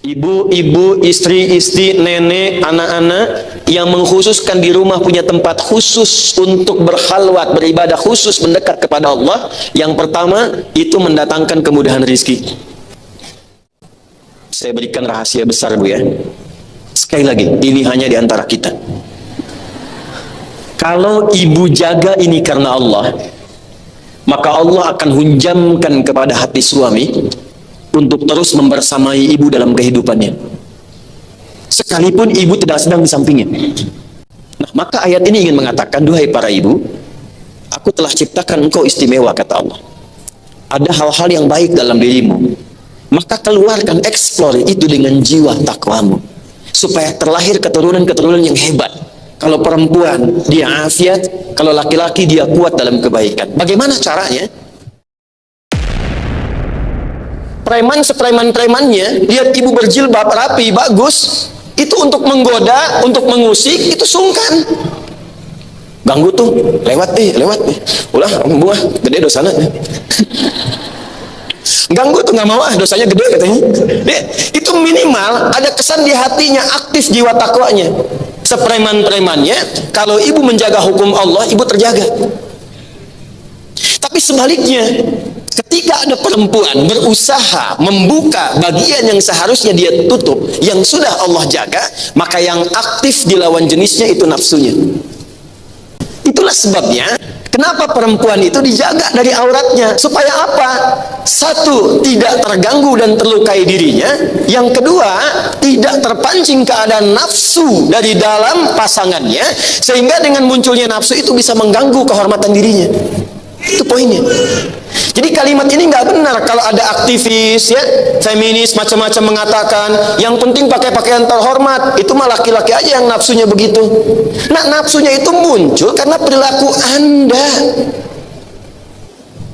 Ibu-ibu, istri-istri, nenek, anak-anak yang mengkhususkan di rumah punya tempat khusus untuk berkhalwat, beribadah khusus, mendekat kepada Allah. Yang pertama, itu mendatangkan kemudahan rizki. Saya berikan rahasia besar, Bu, ya. Sekali lagi, ini hanya di antara kita. Kalau ibu jaga ini karena Allah, maka Allah akan hunjamkan kepada hati suami untuk terus membersamai ibu dalam kehidupannya, sekalipun ibu tidak sedang di sampingnya. Nah, maka ayat ini ingin mengatakan, duhai para ibu, aku telah ciptakan engkau istimewa, kata Allah. Ada hal-hal yang baik dalam dirimu, maka keluarkan, eksplor itu dengan jiwa takwamu, supaya terlahir keturunan-keturunan yang hebat. Kalau perempuan, dia afiat. Kalau laki-laki, dia kuat dalam kebaikan. Bagaimana caranya? Preman sepreman-premannya, lihat ibu berjilbab rapi, bagus, itu untuk menggoda, untuk mengusik, itu sungkan. Ganggu tuh, lewat ulah, buah, gede dosanya. Ganggu tuh, nggak mau, dosanya gede katanya. Itu minimal ada kesan di hatinya, aktif jiwa takwanya. Sepreman-premannya, kalau ibu menjaga hukum Allah, ibu terjaga. Tapi sebaliknya, ketika ada perempuan berusaha membuka bagian yang seharusnya dia tutup, yang sudah Allah jaga, maka yang aktif di lawan jenisnya itu nafsunya. Itulah sebabnya kenapa perempuan itu dijaga dari auratnya, supaya apa? Satu, tidak terganggu dan terlukai dirinya. Yang kedua, tidak terpancing keadaan nafsu dari dalam pasangannya, sehingga dengan munculnya nafsu itu bisa mengganggu kehormatan dirinya. Itu poinnya. Jadi kalimat ini nggak benar kalau ada aktivis, ya, feminis macam-macam mengatakan yang penting pakai pakaian terhormat. Itu mah laki-laki aja yang nafsunya begitu. Nah, nafsunya itu muncul karena perilaku Anda.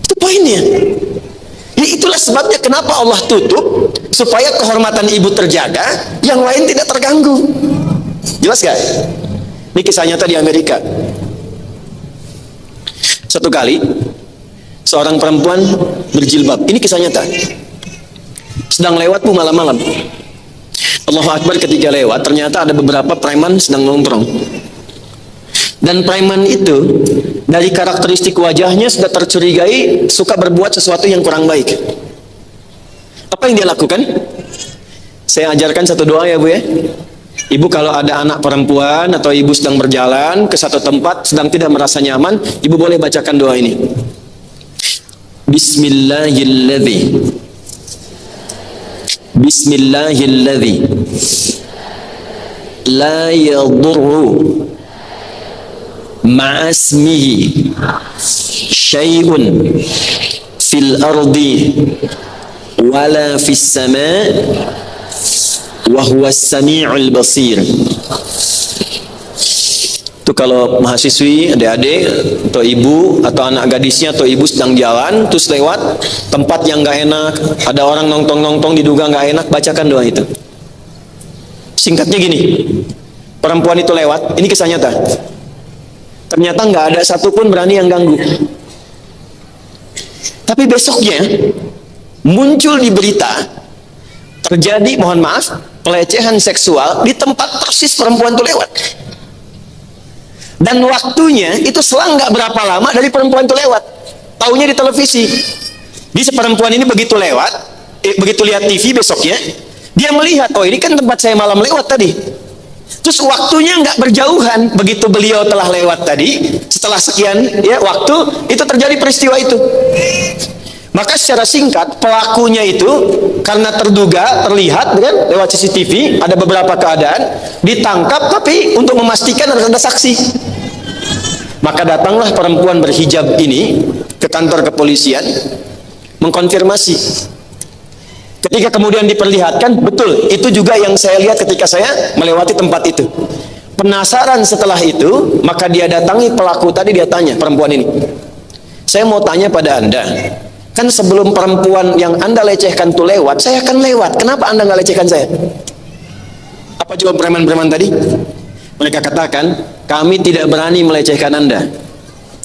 Itu poinnya. Ya, itulah sebabnya kenapa Allah tutup, supaya kehormatan ibu terjaga, yang lain tidak terganggu. Jelas gak? Ini kisah nyata di Amerika. Satu kali, seorang perempuan berjilbab, ini kisah nyata, sedang lewat, Bu, malam-malam. Allahu Akbar, ketika lewat, ternyata ada beberapa preman sedang nongkrong. Dan preman itu, dari karakteristik wajahnya sudah tercurigai suka berbuat sesuatu yang kurang baik. Apa yang dia lakukan? Saya ajarkan satu doa, ya, Bu, ya. Ibu kalau ada anak perempuan atau ibu sedang berjalan ke satu tempat sedang tidak merasa nyaman, ibu boleh bacakan doa ini. Bismillahilladzi la yadurru ma'asmihi syai'un fil ardi wala fis sama' wa huwas sami'ul basir. Itu kalau mahasiswi, adik-adik atau ibu atau anak gadisnya atau ibu sedang jalan terus lewat tempat yang nggak enak, ada orang nongtong-nongtong diduga nggak enak, bacakan doa itu. Singkatnya gini, perempuan itu lewat, ini kisah nyata. Ternyata nggak ada satupun berani yang ganggu. Tapi besoknya muncul di berita, terjadi, mohon maaf, pelecehan seksual di tempat persis perempuan itu lewat. Dan waktunya itu selang nggak berapa lama dari perempuan itu lewat. Taunya di televisi. Di perempuan ini begitu lewat, begitu lihat TV besoknya, dia melihat, oh ini kan tempat saya malam lewat tadi. Terus waktunya nggak berjauhan, begitu beliau telah lewat tadi, setelah sekian ya waktu, itu terjadi peristiwa itu. Maka secara singkat, pelakunya itu karena terduga, terlihat kan lewat CCTV, ada beberapa keadaan, ditangkap, tapi untuk memastikan harus ada saksi. Maka datanglah perempuan berhijab ini ke kantor kepolisian, mengkonfirmasi. Ketika kemudian diperlihatkan, betul, itu juga yang saya lihat ketika saya melewati tempat itu. Penasaran setelah itu, maka dia datangi pelaku tadi, dia tanya, perempuan ini, saya mau tanya pada Anda, kan sebelum perempuan yang Anda lecehkan itu lewat, saya akan lewat. Kenapa Anda nggak lecehkan saya? Apa jawab preman-preman tadi? Mereka katakan, kami tidak berani melecehkan Anda.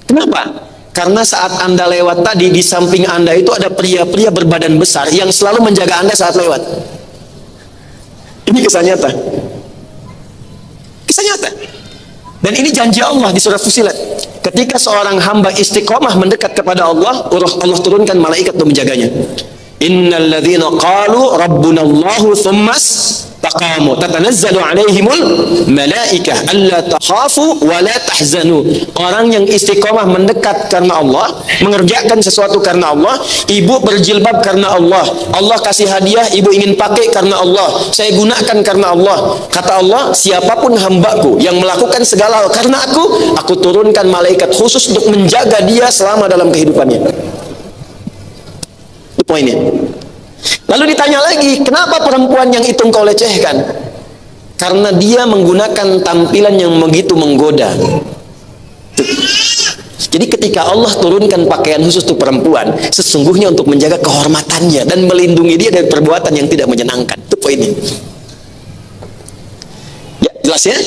Kenapa? Karena saat Anda lewat tadi, di samping Anda itu ada pria-pria berbadan besar yang selalu menjaga Anda saat lewat. Ini kisah nyata. Kisah nyata. Dan ini janji Allah di surat Fusilat. Ketika seorang hamba istiqomah mendekat kepada Allah, Allah turunkan malaikat untuk menjaganya. Innal ladzina qalu rabbuna Allahu tsummas taqamu tatanazzalu alaihimul malaikah alla takhafu wa la tahzanu. Orang yang istiqomah mendekat karena Allah, mengerjakan sesuatu karena Allah, ibu berjilbab karena Allah, Allah kasih hadiah, ibu ingin pakai karena Allah, saya gunakan karena Allah. Kata Allah, siapapun hambaku yang melakukan segala hal karena aku turunkan malaikat khusus untuk menjaga dia selama dalam kehidupannya. Itu poinnya. Lalu ditanya lagi, kenapa perempuan yang itu engkau lecehkan? Karena dia menggunakan tampilan yang begitu menggoda. Jadi ketika Allah turunkan pakaian khusus untuk perempuan, sesungguhnya untuk menjaga kehormatannya dan melindungi dia dari perbuatan yang tidak menyenangkan. Itu poinnya. Ya, jelas ya?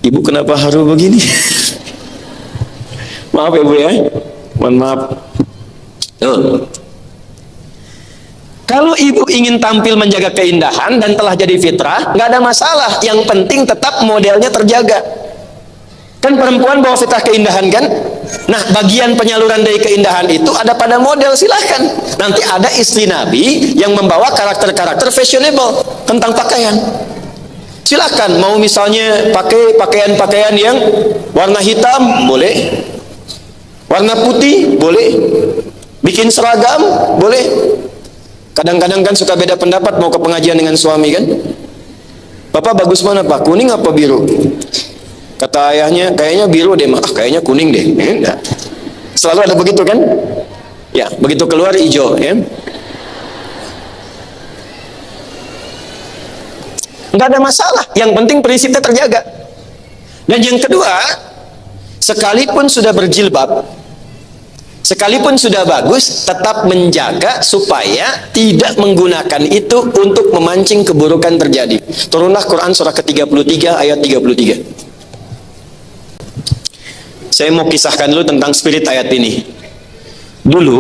Ibu kenapa haru begini? Maaf ya Bu ya. Mohon maaf. Tuh. Kalau ibu ingin tampil menjaga keindahan dan telah jadi fitrah, nggak ada masalah. Yang penting tetap modelnya terjaga. Kan perempuan bawa fitrah keindahan kan? Nah, bagian penyaluran dari keindahan itu ada pada model, silahkan. Nanti ada istri Nabi yang membawa karakter-karakter fashionable tentang pakaian. Silahkan, mau misalnya pakai pakaian-pakaian yang warna hitam, boleh. Warna putih, boleh. Bikin seragam, boleh. Kadang-kadang kan suka beda pendapat mau ke pengajian dengan suami kan. Bapak bagus mana Pak? Kuning apa biru? Kata ayahnya, kayaknya biru deh, kayaknya kuning deh. Enggak. Selalu ada begitu kan? Ya, begitu keluar hijau ya. Enggak ada masalah, yang penting prinsipnya terjaga. Dan yang kedua, sekalipun sudah berjilbab, sekalipun sudah bagus, tetap menjaga supaya tidak menggunakan itu untuk memancing keburukan terjadi. Turunlah Quran surah ke-33 ayat 33. Saya mau kisahkan dulu tentang spirit ayat ini. Dulu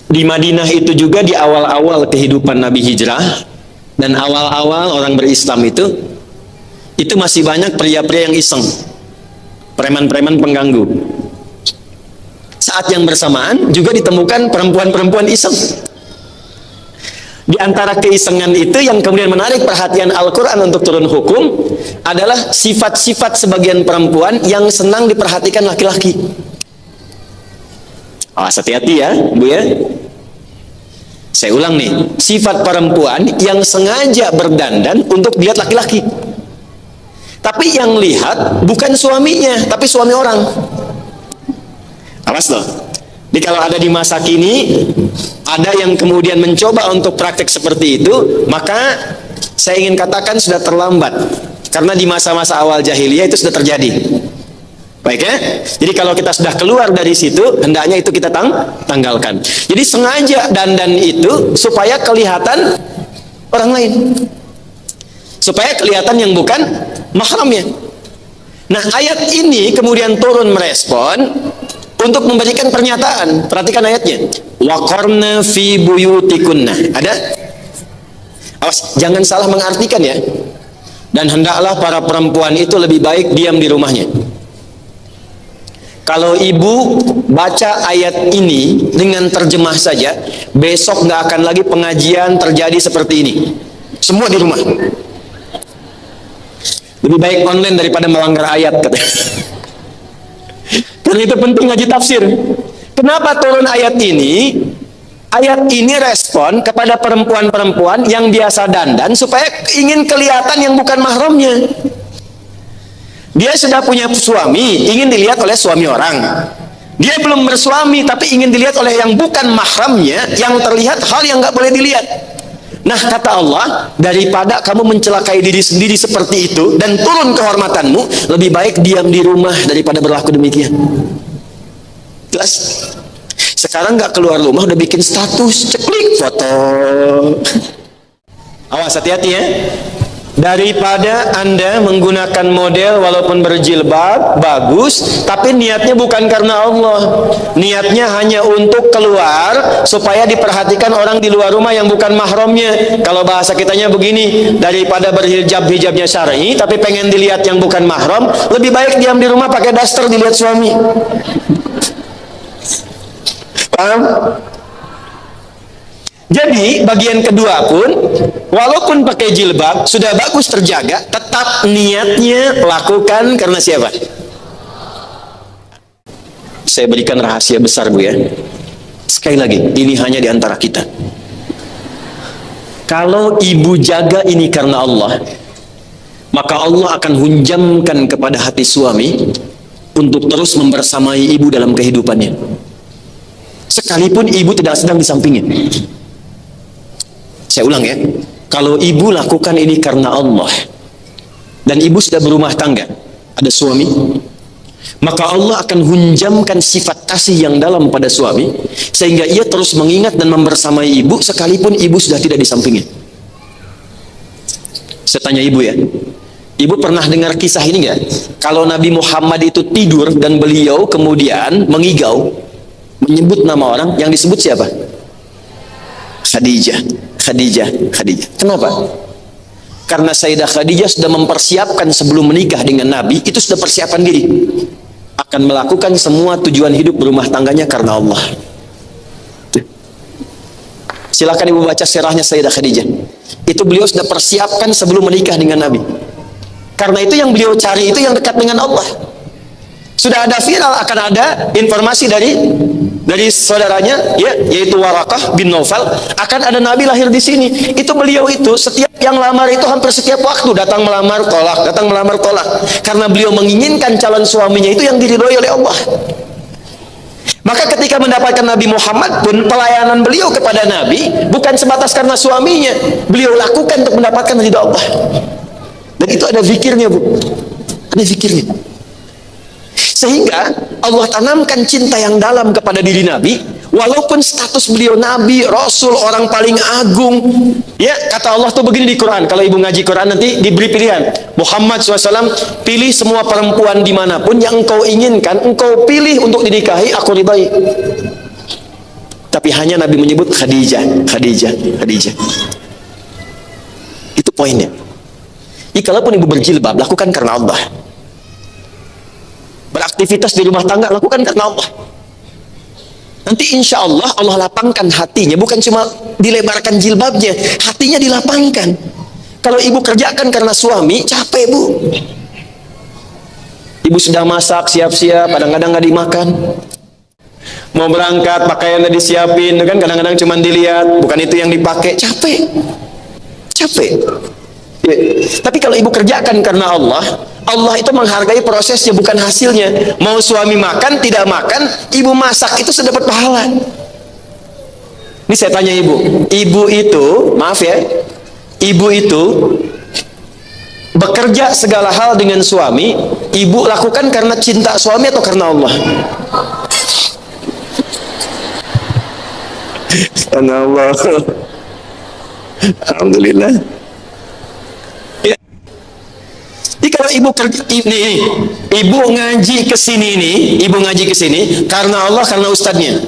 di Madinah itu juga di awal-awal kehidupan Nabi Hijrah dan awal-awal orang berislam itu masih banyak pria-pria yang iseng, preman-preman pengganggu. Saat yang bersamaan juga ditemukan perempuan-perempuan iseng. Di antara keisengan itu yang kemudian menarik perhatian Al-Quran untuk turun hukum adalah sifat-sifat sebagian perempuan yang senang diperhatikan laki-laki. Awas, hati-hati ya Bu ya. Saya ulang nih, sifat perempuan yang sengaja berdandan untuk dilihat laki-laki. Tapi yang lihat bukan suaminya, tapi suami orang. Awas loh. Jadi kalau ada di masa kini, ada yang kemudian mencoba untuk praktek seperti itu, maka saya ingin katakan sudah terlambat. Karena di masa-masa awal jahiliyah itu sudah terjadi. Baik ya? Jadi kalau kita sudah keluar dari situ, hendaknya itu kita tanggalkan. Jadi sengaja dandan itu supaya kelihatan orang lain. Supaya kelihatan yang bukan mahramnya. Nah, ayat ini kemudian turun merespon untuk memberikan pernyataan. Perhatikan ayatnya. Waqarna fi buyutikunna. Ada? Awas, jangan salah mengartikan ya. Dan hendaklah para perempuan itu lebih baik diam di rumahnya. Kalau ibu baca ayat ini dengan terjemah saja, besok nggak akan lagi pengajian terjadi seperti ini. Semua di rumah. Lebih baik online daripada melanggar ayat, katanya. Karena itu penting ngaji tafsir. Kenapa turun ayat ini? Ayat ini respon kepada perempuan-perempuan yang biasa dandan supaya ingin kelihatan yang bukan mahramnya. Dia sudah punya suami, ingin dilihat oleh suami orang. Dia belum bersuami, tapi ingin dilihat oleh yang bukan mahramnya, yang terlihat hal yang nggak boleh dilihat. Nah, kata Allah, daripada kamu mencelakai diri sendiri seperti itu dan turun kehormatanmu, lebih baik diam di rumah daripada berlaku demikian. Jelas? Sekarang nggak keluar rumah udah bikin status, ceklik foto. Awas, hati-hati ya. Daripada Anda menggunakan model walaupun berjilbab bagus, tapi niatnya bukan karena Allah, niatnya hanya untuk keluar supaya diperhatikan orang di luar rumah yang bukan mahramnya. Kalau bahasa kitanya begini, daripada berhijab hijabnya syar'i tapi pengen dilihat yang bukan mahram, lebih baik diam di rumah pakai daster dilihat suami. Paham? Jadi bagian kedua pun, walaupun pakai jilbab sudah bagus terjaga, tetap niatnya lakukan karena siapa? Saya berikan rahasia besar, Bu, ya. Sekali lagi, ini hanya di antara kita. Kalau ibu jaga ini karena Allah, maka Allah akan hunjamkan kepada hati suami untuk terus membersamai ibu dalam kehidupannya, sekalipun ibu tidak sedang di sampingnya. Saya ulang, ya, kalau ibu lakukan ini karena Allah dan ibu sudah berumah tangga, ada suami, maka Allah akan hunjamkan sifat kasih yang dalam pada suami sehingga ia terus mengingat dan membersamai ibu sekalipun ibu sudah tidak di sampingnya. Saya tanya ibu, ya, ibu pernah dengar kisah ini nggak? Kalau Nabi Muhammad itu tidur dan beliau kemudian mengigau menyebut nama orang, yang disebut siapa? Khadijah. Kenapa? Karena Sayyidah Khadijah sudah mempersiapkan sebelum menikah dengan Nabi, itu sudah persiapan diri akan melakukan semua tujuan hidup berumah tangganya karena Allah. Silakan ibu baca sirahnya Sayyidah Khadijah. Itu beliau sudah persiapkan sebelum menikah dengan Nabi. Karena itu yang beliau cari itu yang dekat dengan Allah. Sudah ada viral, akan ada informasi dari saudaranya, ya, yaitu Warakah bin Naufal, akan ada Nabi lahir di sini. Itu beliau itu setiap yang lamar itu hampir setiap waktu datang melamar tolak, karena beliau menginginkan calon suaminya itu yang diridhoi oleh Allah. Maka ketika mendapatkan Nabi Muhammad pun, pelayanan beliau kepada Nabi bukan sebatas karena suaminya, beliau lakukan untuk mendapatkan ridha Allah. Dan itu ada zikirnya, Bu, ada zikirnya. Sehingga Allah tanamkan cinta yang dalam kepada diri Nabi, walaupun status beliau Nabi, Rasul, orang paling agung. Ya, kata Allah tuh begini di Quran. Kalau ibu ngaji Quran nanti diberi pilihan. Muhammad SAW, pilih semua perempuan dimanapun yang engkau inginkan, engkau pilih untuk dinikahi, aku ridai. Tapi hanya Nabi menyebut Khadijah. Itu poinnya. Jadi kalaupun ibu berjilbab, lakukan karena Allah. Beraktivitas di rumah tangga, lakukan karena Allah. Nanti insya Allah, Allah lapangkan hatinya. Bukan cuma dilebarkan jilbabnya, hatinya dilapangkan. Kalau ibu kerjakan karena suami, capek, Bu. Ibu sedang masak, siap-siap, kadang-kadang nggak dimakan. Mau berangkat, pakaiannya disiapin, kan kadang-kadang cuma dilihat, bukan itu yang dipakai, capek. Ya. Tapi kalau ibu kerjakan karena Allah, Allah itu menghargai prosesnya, bukan hasilnya. Mau suami makan, tidak makan, ibu masak itu sudah dapat pahala. Ini saya tanya ibu itu, maaf ya, ibu itu bekerja segala hal dengan suami, ibu lakukan karena cinta suami atau karena Allah? Karena Allah. Alhamdulillah. Jadi kalau ibu kerja ini, ibu ngaji ke sini nih, ibu ngaji ke sini karena Allah, karena ustadznya.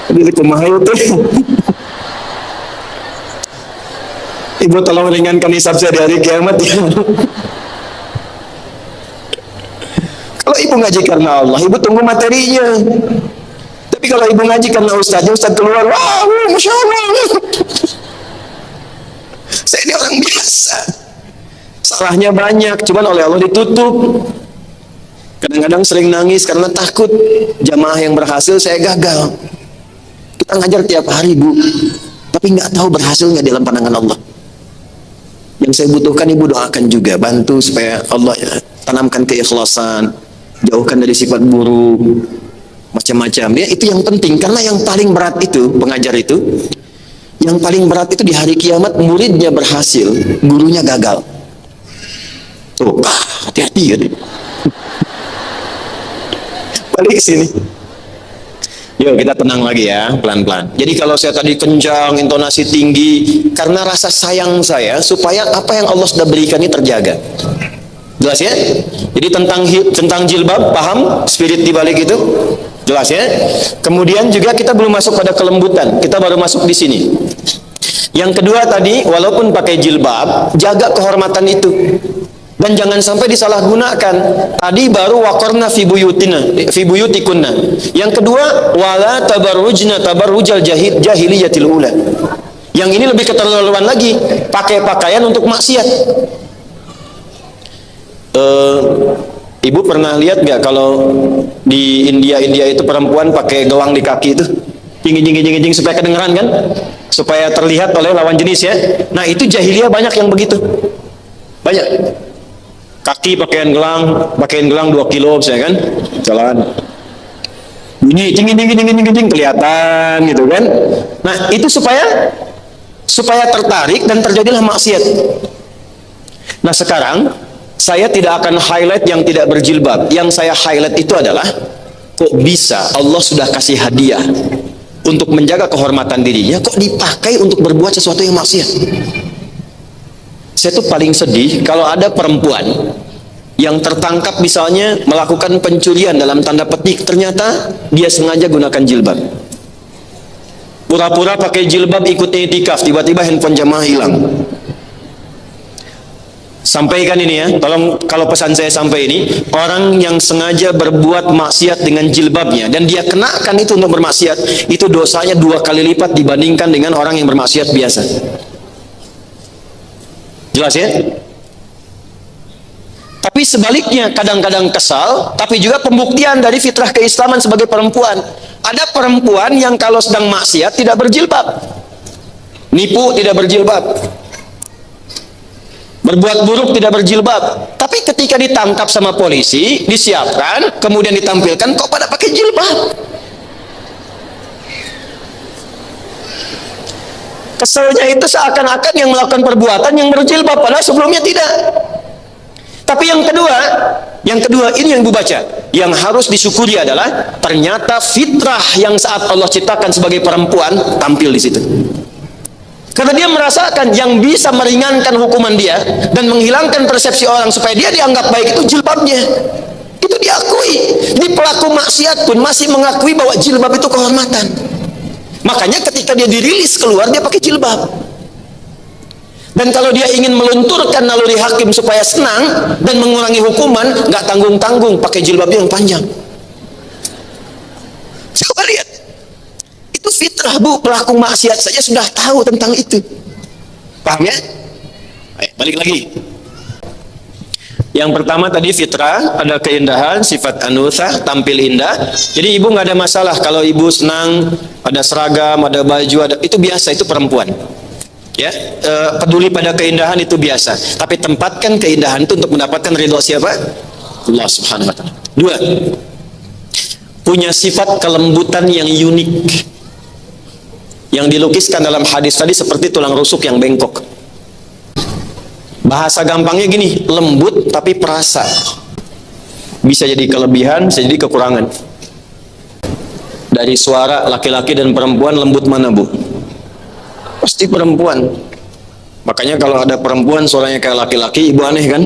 Jadi kemahal tuh. Ibu tolong ringankan hisab saya di hari kiamat ya. Kalau ibu ngaji karena Allah, ibu tunggu materinya. Tapi kalau ibu ngaji karena ustadznya, ustadz keluar, wah, masya Allah. Saya ini orang biasa, salahnya banyak, cuman oleh Allah ditutup. Kadang-kadang sering nangis karena takut jamaah yang berhasil saya gagal. Kita ngajar tiap hari, Bu, tapi nggak tahu berhasil nggak dalam pandangan Allah. Yang saya butuhkan ibu doakan juga, bantu supaya Allah ya, tanamkan keikhlasan, jauhkan dari sifat buruk, macam-macam. Ya, itu yang penting, karena yang paling berat itu pengajar itu. Yang paling berat itu di hari kiamat, muridnya berhasil, gurunya gagal. Tuh, hati-hati ya. Balik ke sini. Yuk kita tenang lagi ya, pelan-pelan. Jadi kalau saya tadi kencang, intonasi tinggi, karena rasa sayang saya supaya apa yang Allah sudah berikan ini terjaga. Jelas ya? Jadi tentang jilbab, paham spirit di balik itu? Jelas ya? Kemudian juga kita belum masuk pada kelembutan, kita baru masuk di sini. Yang kedua tadi, walaupun pakai jilbab, jaga kehormatan itu. Dan jangan sampai disalahgunakan. Tadi baru waqarna fi buyutikunna. Yang kedua, wala tabarrujna tabarrujal jahiliyatil ula. Yang ini lebih keterlaluan lagi, pakai pakaian untuk maksiat. Ibu pernah lihat nggak kalau di India itu perempuan pakai gelang di kaki itu jing supaya kedengeran kan, supaya terlihat oleh lawan jenis ya. Nah itu jahiliyah banyak yang begitu, banyak. Kaki pakaian gelang 2 kilo misalnya kan, jalan ini jing kelihatan gitu kan. Nah itu supaya tertarik dan terjadilah maksiat. Nah sekarang saya tidak akan highlight yang tidak berjilbab. Yang saya highlight itu adalah kok bisa Allah sudah kasih hadiah untuk menjaga kehormatan dirinya, kok dipakai untuk berbuat sesuatu yang maksiat. Saya tuh paling sedih kalau ada perempuan yang tertangkap misalnya melakukan pencurian dalam tanda petik, ternyata dia sengaja gunakan jilbab. Pura-pura pakai jilbab ikut i'tikaf, tiba-tiba handphone jamaah hilang. Sampaikan ini ya, tolong kalau pesan saya sampai ini, orang yang sengaja berbuat maksiat dengan jilbabnya dan dia kenakan itu untuk bermaksiat, itu dosanya 2 kali lipat dibandingkan dengan orang yang bermaksiat biasa. Jelas ya? Tapi sebaliknya kadang-kadang kesal, tapi juga pembuktian dari fitrah keislaman sebagai perempuan. Ada perempuan yang kalau sedang maksiat tidak berjilbab, nipu tidak berjilbab, berbuat buruk tidak berjilbab, tapi ketika ditangkap sama polisi, disiapkan, kemudian ditampilkan, kok pada pakai jilbab. Keselnya itu seakan-akan yang melakukan perbuatan yang berjilbab, padahal sebelumnya tidak. Tapi yang kedua ini yang Ibu baca, yang harus disyukuri adalah ternyata fitrah yang saat Allah ciptakan sebagai perempuan tampil di situ. Karena dia merasakan yang bisa meringankan hukuman dia dan menghilangkan persepsi orang supaya dia dianggap baik itu jilbabnya. Itu diakui. Jadi pelaku maksiat pun masih mengakui bahwa jilbab itu kehormatan. Makanya ketika dia dirilis keluar, dia pakai jilbab. Dan kalau dia ingin melunturkan naluri hakim supaya senang dan mengurangi hukuman, nggak tanggung-tanggung, pakai jilbabnya yang panjang. Coba lihat. Itu fitrah, Bu. Pelaku maksiat saja sudah tahu tentang itu. Paham ya? Ayo, balik lagi. Yang pertama tadi fitrah, ada keindahan, sifat anuthah, tampil indah. Jadi ibu nggak ada masalah kalau ibu senang, ada seragam, ada baju, itu biasa, itu perempuan. Ya, peduli pada keindahan itu biasa. Tapi tempatkan keindahan itu untuk mendapatkan ridho siapa? Allah Subhanahu Wa Taala. 2, punya sifat kelembutan yang unik, yang dilukiskan dalam hadis tadi seperti tulang rusuk yang bengkok. Bahasa gampangnya gini, lembut tapi perasa. Bisa jadi kelebihan, bisa jadi kekurangan. Dari suara laki-laki dan perempuan, lembut mana, Bu? Pasti perempuan. Makanya kalau ada perempuan suaranya kayak laki-laki, ibu aneh kan?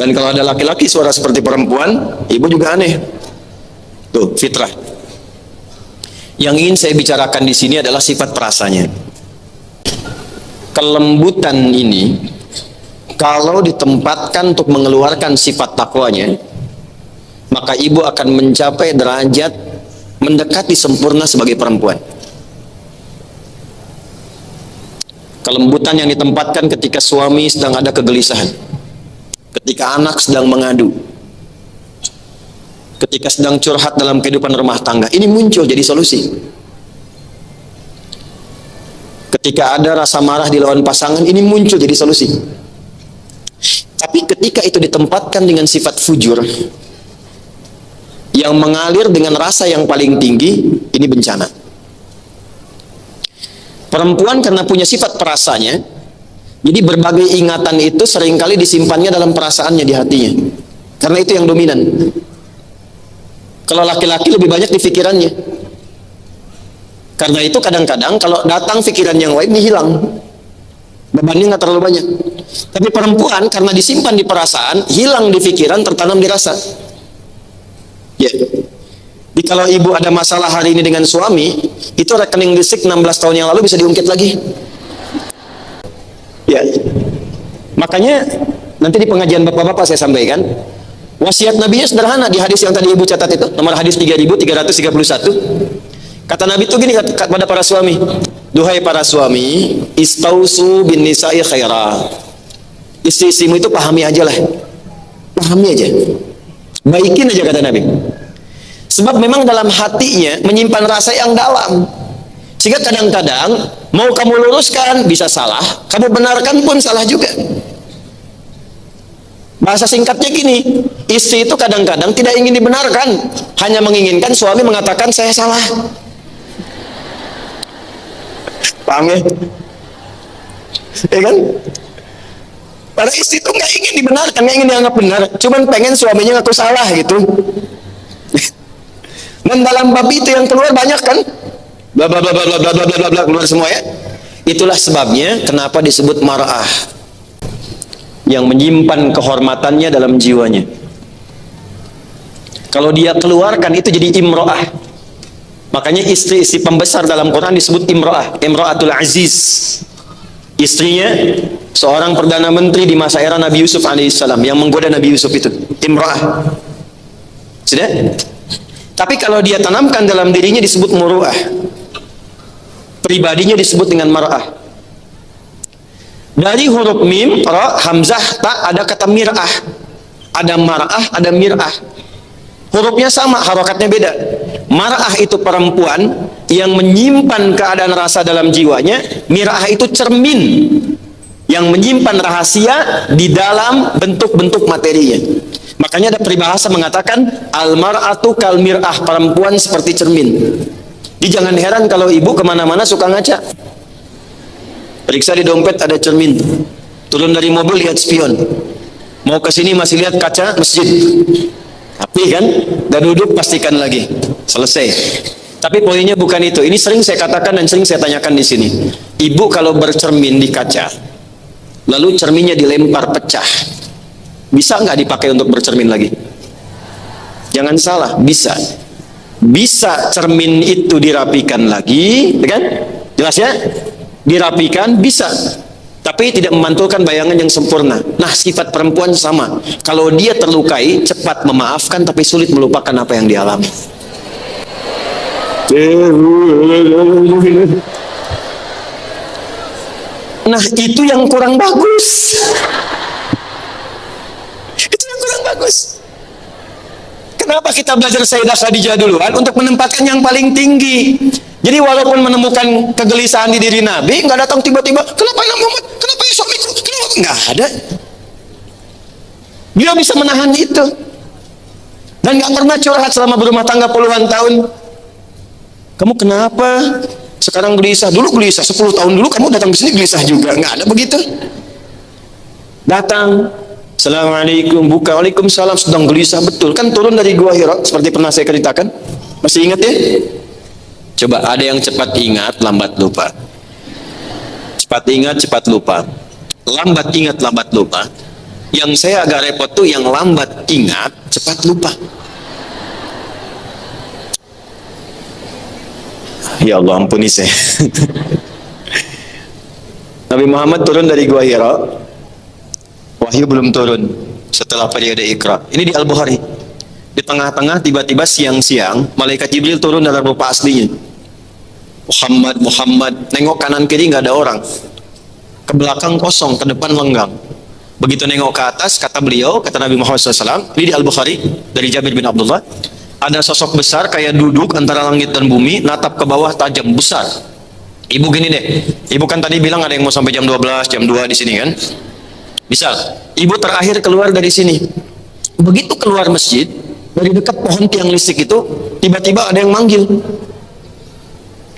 Dan kalau ada laki-laki suara seperti perempuan, ibu juga aneh. Tuh, fitrah. Yang ingin saya bicarakan di sini adalah sifat perasanya. Kelembutan ini kalau ditempatkan untuk mengeluarkan sifat takwanya, maka ibu akan mencapai derajat mendekati sempurna sebagai perempuan. Kelembutan yang ditempatkan ketika suami sedang ada kegelisahan, ketika anak sedang mengadu, ketika sedang curhat dalam kehidupan rumah tangga, ini muncul jadi solusi. Ketika ada rasa marah di lawan pasangan, ini muncul jadi solusi. Tapi ketika itu ditempatkan dengan sifat fujur yang mengalir dengan rasa yang paling tinggi, ini bencana. Perempuan karena punya sifat perasanya, jadi berbagai ingatan itu seringkali disimpannya dalam perasaannya di hatinya. Karena itu yang dominan. Kalau laki-laki lebih banyak di pikirannya. Karena itu kadang-kadang kalau datang pikiran yang lain hilang, bebannya nggak terlalu banyak. Tapi perempuan karena disimpan di perasaan, hilang di pikiran, tertanam di rasa. Ya. Jadi kalau ibu ada masalah hari ini dengan suami, itu rekening listrik 16 tahun yang lalu bisa diungkit lagi. Ya. Makanya nanti di pengajian bapak-bapak saya sampaikan, wasiat Nabi-nya sederhana di hadis yang tadi ibu catat itu, nomor hadis 3331. Kata Nabi itu gini kepada para suami, duhai para suami, istausu bin nisa'i khaira. Istri-istrimu itu pahami aja lah, pahami aja, baikin aja kata Nabi. Sebab memang dalam hatinya menyimpan rasa yang dalam, sehingga kadang-kadang mau kamu luruskan bisa salah, kamu benarkan pun salah juga. Bahasa singkatnya gini, istri itu kadang-kadang tidak ingin dibenarkan, hanya menginginkan suami mengatakan saya salah. Paham ya? Ya kan? Para istri itu nggak ingin dibenarkan, nggak ingin dianggap benar, cuman pengen suaminya ngaku salah gitu. Dan dalam bab itu yang keluar banyak kan, bla bla bla bla bla bla bla bla keluar semua ya. Itulah sebabnya kenapa disebut mar'ah, yang menyimpan kehormatannya dalam jiwanya. Kalau dia keluarkan itu jadi imro'ah. Makanya istri-istri pembesar dalam Quran disebut imro'ah, imro'atul aziz. Istrinya seorang perdana menteri di masa era Nabi Yusuf alaihissalam yang menggoda Nabi Yusuf itu, imro'ah. Sudah? Tapi kalau dia tanamkan dalam dirinya disebut muru'ah. Pribadinya disebut dengan mar'ah. Dari huruf mim, ra, hamzah, ta ada kata mir'ah. Ada mar'ah, ada mir'ah. Hurufnya sama, harokatnya beda. Mar'ah itu perempuan yang menyimpan keadaan rasa dalam jiwanya. Mir'ah itu cermin yang menyimpan rahasia di dalam bentuk-bentuk materinya. Makanya ada peribahasa mengatakan al-mar'atu kal mir'ah, perempuan seperti cermin. Jadi jangan heran kalau ibu kemana-mana suka ngaca. Periksa di dompet ada cermin. Turun dari mobil lihat spion. Mau ke sini masih lihat kaca masjid. Tapi kan, udah duduk pastikan lagi. Selesai. Tapi poinnya bukan itu. Ini sering saya katakan dan sering saya tanyakan di sini. Ibu kalau bercermin di kaca, lalu cerminnya dilempar pecah, bisa nggak dipakai untuk bercermin lagi? Jangan salah, bisa. Bisa cermin itu dirapikan lagi, kan? Jelas ya? Dirapikan bisa, tapi tidak memantulkan bayangan yang sempurna. Nah, sifat perempuan sama. Kalau dia terlukai, cepat memaafkan, tapi sulit melupakan apa yang dialami. Nah, itu yang kurang bagus. Itu yang kurang bagus. Kenapa kita belajar Sayyidah Khadijah duluan? Untuk menempatkan yang paling tinggi. Jadi walaupun menemukan kegelisahan di diri Nabi, nggak datang tiba-tiba, kenapa ya Muhammad? Kenapa ya suamiku? Kenapa? Nggak ada. Dia bisa menahan itu. Dan nggak pernah curhat selama berumah tangga puluhan tahun. Kamu kenapa? Sekarang gelisah. Dulu gelisah, 10 tahun dulu kamu datang ke sini gelisah juga. Nggak ada begitu. Datang, Assalamualaikum, buka, Waalaikumsalam, sedang gelisah betul. Kan turun dari Gua Hira, seperti pernah saya ceritakan. Masih ingat ya? Coba, ada yang cepat ingat, lambat lupa. Cepat ingat, cepat lupa. Lambat ingat, lambat lupa. Yang saya agak repot tuh yang lambat ingat, cepat lupa. Ya Allah, ampuni saya. Nabi Muhammad turun dari Gua Hira. Wahyu belum turun setelah periode Iqra. Ini di Al-Bukhari. Di tengah-tengah tiba-tiba siang-siang malaikat Jibril turun dalam rupa aslinya. Muhammad, Muhammad. Nengok kanan kiri nggak ada orang. Ke belakang kosong, ke depan lenggang. Begitu nengok ke atas, kata beliau, kata Nabi Muhammad SAW, ini di Al-Bukhari dari Jabir bin Abdullah, ada sosok besar kayak duduk antara langit dan bumi, natap ke bawah tajam besar. Ibu gini deh, ibu kan tadi bilang ada yang mau sampai jam 12, jam 2 di sini kan? Misal, ibu terakhir keluar dari sini. Begitu keluar masjid, dari dekat pohon tiang listrik itu, tiba-tiba ada yang manggil.